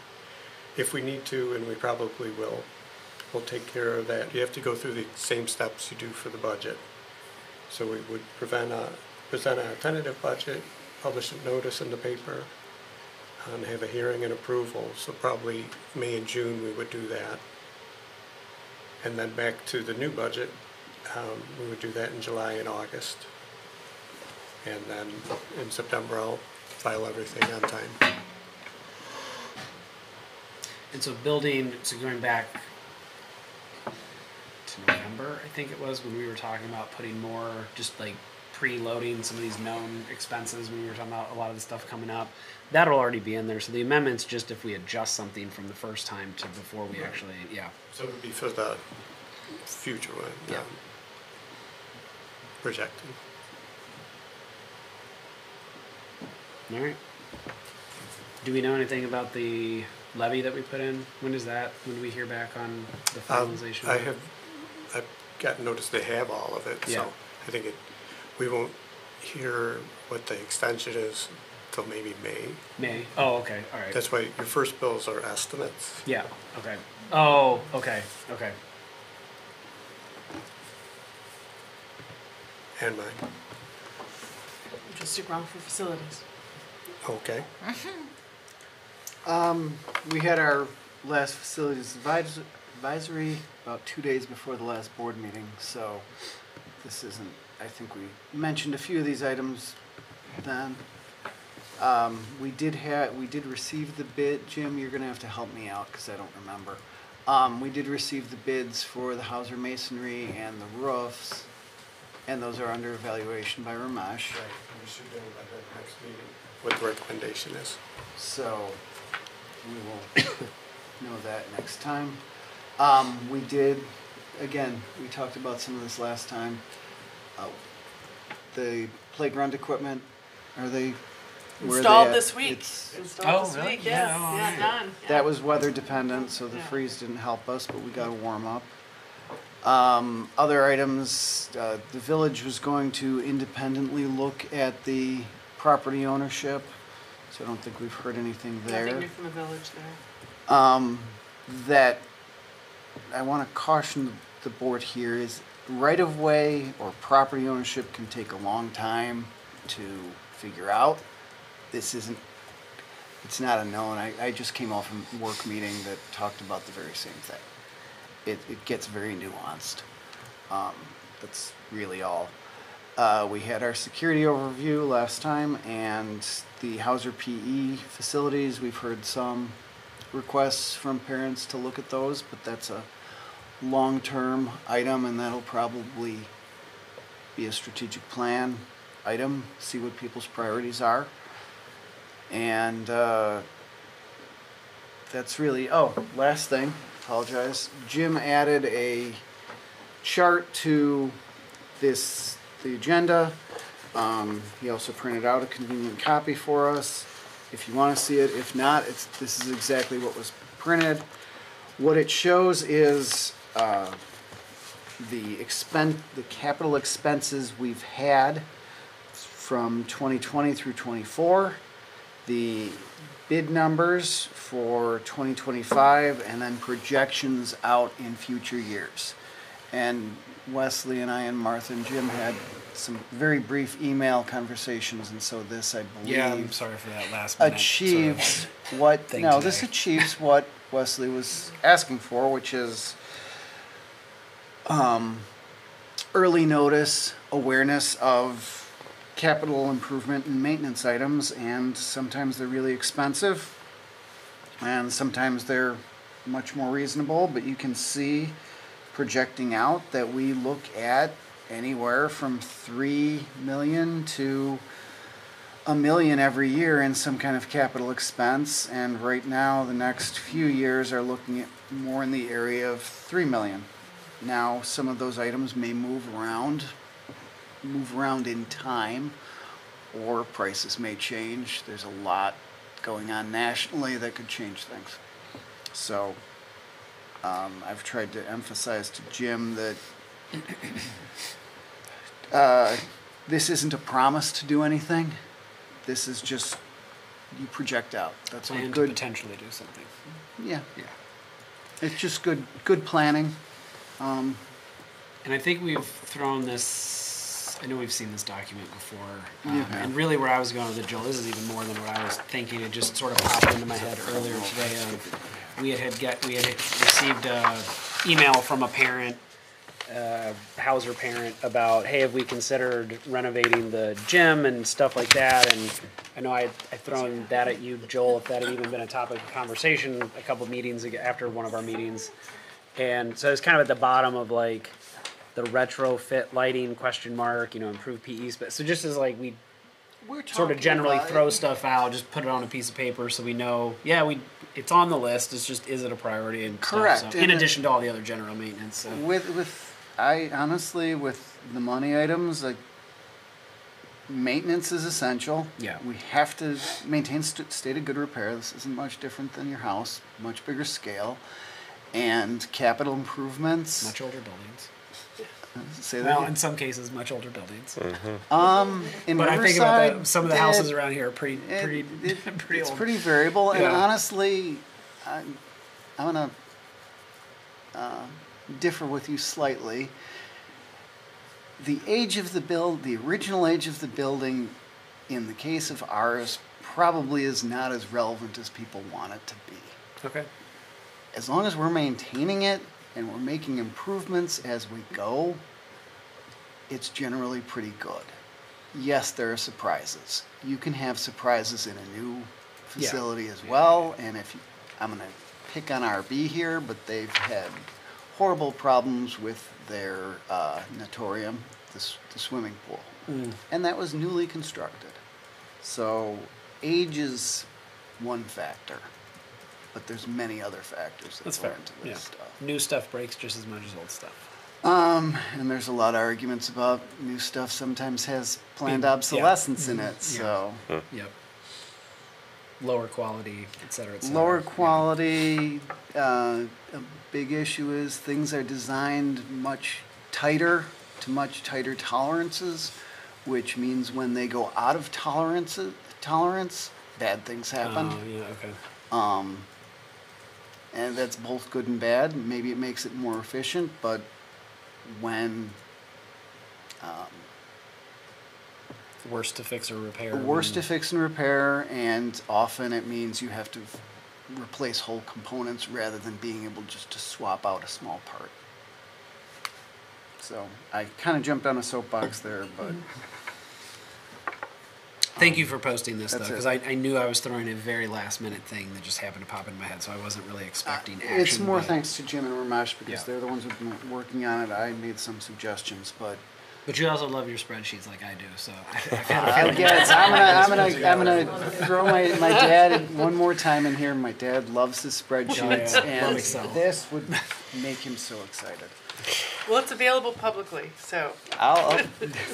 If we need to, and we probably will, we'll take care of that. You have to go through the same steps you do for the budget. So we would present a tentative budget, publish a notice in the paper, and have a hearing and approval. So probably May and June we would do that. And then back to the new budget, we would do that in July and August. And then in September I'll file everything on time. And so going back to November, I think it was, when we were talking about putting more, just like preloading some of these known expenses when we were talking about a lot of the stuff coming up. That'll already be in there. So the amendment's just if we adjust something from the first time to before we actually, yeah. So it would be for the future one, Yeah. projecting. All right. Do we know anything about the levy that we put in? When do we hear back on the finalization? I've gotten notice they have all of it, Yeah. so I think we won't hear what the extension is till maybe May. May? Oh, okay, all right. That's why your first bills are estimates. Yeah, okay. Oh, okay, okay. And mine. Just stick around for facilities. Okay. We had our last facilities advisory about 2 days before the last board meeting, so this isn't, I think we mentioned a few of these items then. We did receive the bid. Jim, you're gonna have to help me out because I don't remember. We did receive the bids for the Hauser masonry and the roofs, and those are under evaluation by Ramesh. Right, we should know by the next meeting what the recommendation is. So we will know that next time. We did, again, we talked about some of this last time. The playground equipment, are they? where are they Installed at? this week. It's- Installed this really? week, yes. Yeah, oh, Yeah, yeah. done. Yeah. That was weather dependent, so the Yeah. freeze didn't help us, but we got to warm up. Other items, the village was going to independently look at the property ownership, so I don't think we've heard anything there. Nothing new from the village there. That I want to caution the board here is right-of-way or property ownership can take a long time to figure out. This isn't, it's not a known. I just came off a work meeting that talked about the very same thing. It gets very nuanced. That's really all. We had our security overview last time, and the Hauser PE facilities, we've heard some requests from parents to look at those, but that's a long-term item, and that'll probably be a strategic plan item, see what people's priorities are. And that's really, last thing, apologize. Jim added a chart to the agenda. He also printed out a convenient copy for us if you want to see it. If not, this is exactly what was printed. What it shows is the capital expenses we've had from 2020 through 24, the bid numbers for 2025, and then projections out in future years. And Wesley and I and Martha and Jim had some very brief email conversations, and so this, I believe, Yeah, I'm sorry for that last minute. achieves what, thing no, today. this achieves what Wesley was asking for, which is early notice, awareness of capital improvement and maintenance items, and sometimes they're really expensive, and sometimes they're much more reasonable, but you can see projecting out that we look at anywhere from 3 million to $1 million every year in some kind of capital expense, and right now the next few years are looking at more in the area of 3 million. Now some of those items may move around in time, or prices may change. There's a lot going on nationally that could change things. So I've tried to emphasize to Jim that this isn't a promise to do anything. This is just, you project out. That's Plan what to good. potentially do something. Yeah, Yeah. it's just good planning. And I think we've thrown this, I know we've seen this document before. You have. And really where I was going with it, Joel, this is even more than what I was thinking. It just sort of popped into my head earlier today. We had received an email from a parent, Hauser parent, about, hey, have we considered renovating the gym and stuff like that? And I know I'd thrown that at you, Joel, if that had even been a topic of conversation a couple of meetings ago, after one of our meetings. And so it's kind of at the bottom of like the retrofit lighting question mark, improve PE space. So just as like we We're sort of talking generally about throw it. stuff out, just put it on a piece of paper so we know, it's on the list. It's just, is it a priority and Correct. stuff. So, And in addition to all the other general maintenance. So. I honestly, with the money items, like, maintenance is essential. Yeah. We have to maintain state of good repair. This isn't much different than your house, much bigger scale. And capital improvements. Much older buildings. Say Well, that. in some cases, much older buildings. In But I think Riverside, about that, some of the houses around here are pretty it's old. pretty variable. And Yeah. honestly, I'm gonna differ with you slightly. The original age of the building, in the case of ours, probably is not as relevant as people want it to be. Okay. As long as we're maintaining it and we're making improvements as we go, it's generally pretty good. Yes, there are surprises. You can have surprises in a new facility as well. And I'm going to pick on RB here, but they've had horrible problems with their natatorium, the swimming pool. And that was newly constructed. So age is one factor, but there's many other factors that That's go fair. into Yeah. this stuff. New stuff breaks just as much as old stuff. And there's a lot of arguments about new stuff sometimes has planned obsolescence in it. So Yep. Lower quality, et cetera, et cetera. lower quality. A big issue is things are designed much tighter to much tighter tolerances, which means when they go out of tolerance, bad things happen. Oh, yeah, okay. And that's both good and bad. Maybe it makes it more efficient, but when Worse to fix or repair. worse to fix and repair, and often it means you have to replace whole components rather than being able just to swap out a small part. So I kind of jumped on a soapbox there, but Thank you for posting this, though, That's because it. I knew I was throwing a very last-minute thing that just happened to pop into my head, so I wasn't really expecting action. it's more but- thanks to Jim and Ramesh because Yeah. they're the ones who've been working on it. I made some suggestions, but But you also love your spreadsheets like I do, so I've had a I feeling. guess I'm gonna throw my dad one more time in here. My dad loves his spreadsheets, Love and Excel. this would make him so excited. Well, it's available publicly, so. I'll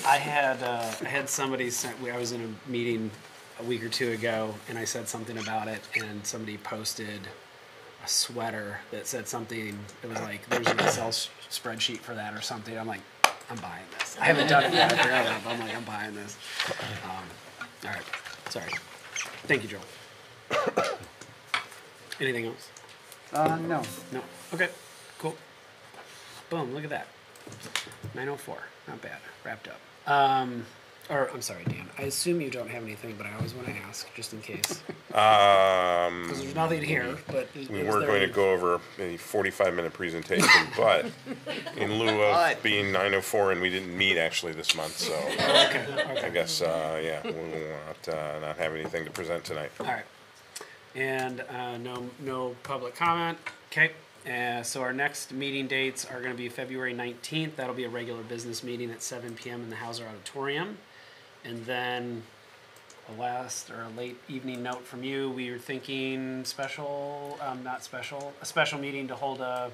I had somebody sent. I was in a meeting a week or two ago, and I said something about it, and somebody posted a sweater that said something. It was like, "There's an Excel spreadsheet for that" or something. I'm like, I'm buying this. I haven't done it yet. I forgot about it, but I'm like, I'm buying this. All right. Sorry. Thank you, Joel. Anything else? no. No. Okay. Cool. Boom. Look at that. 9:04. Not bad. Wrapped up. Or I'm sorry, Dan. I assume you don't have anything, but I always want to ask just in case. Because there's nothing here. But We were going to go over a 45-minute presentation, but in lieu of being 9:04 and we didn't meet actually this month, so I guess, yeah, we will not have anything to present tonight. All right. And no public comment. Okay. So our next meeting dates are going to be February 19th. That'll be a regular business meeting at 7 p.m. in the Hauser Auditorium. And then a late evening note from you. We were thinking a special meeting to hold a.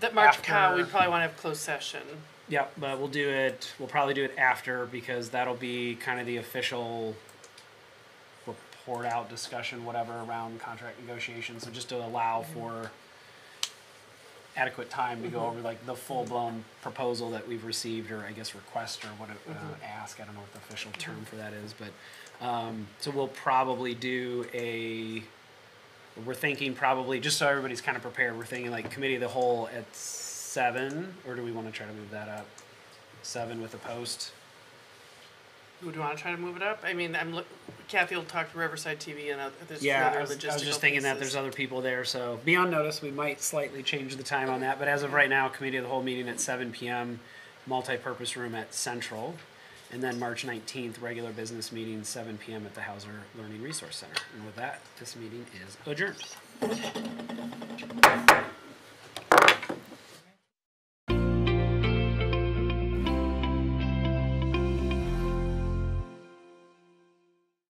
That March After- Con, we probably want to have closed session. Yeah, but we'll probably do it after because that'll be kind of the official report out discussion, whatever, around contract negotiations. So just to allow for adequate time to go over like the full-blown proposal that we've received, or I guess request, or what ask. I don't know what the official term for that is, but so we'll probably do we're thinking probably, just so everybody's kind of prepared, we're thinking like committee of the whole at 7, or do we want to try to move that up? 7 with a post. Would you want to try to move it up? I mean, Kathy will talk to Riverside TV and there's Yeah, other I was logistical just thinking that pieces. there's other people there, so be on notice. We might slightly change the time on that, but as of right now, committee of the whole meeting at 7 p.m., multi-purpose room at Central, and then March 19th, regular business meeting, 7 p.m. at the Hauser Learning Resource Center. And with that, this meeting is adjourned.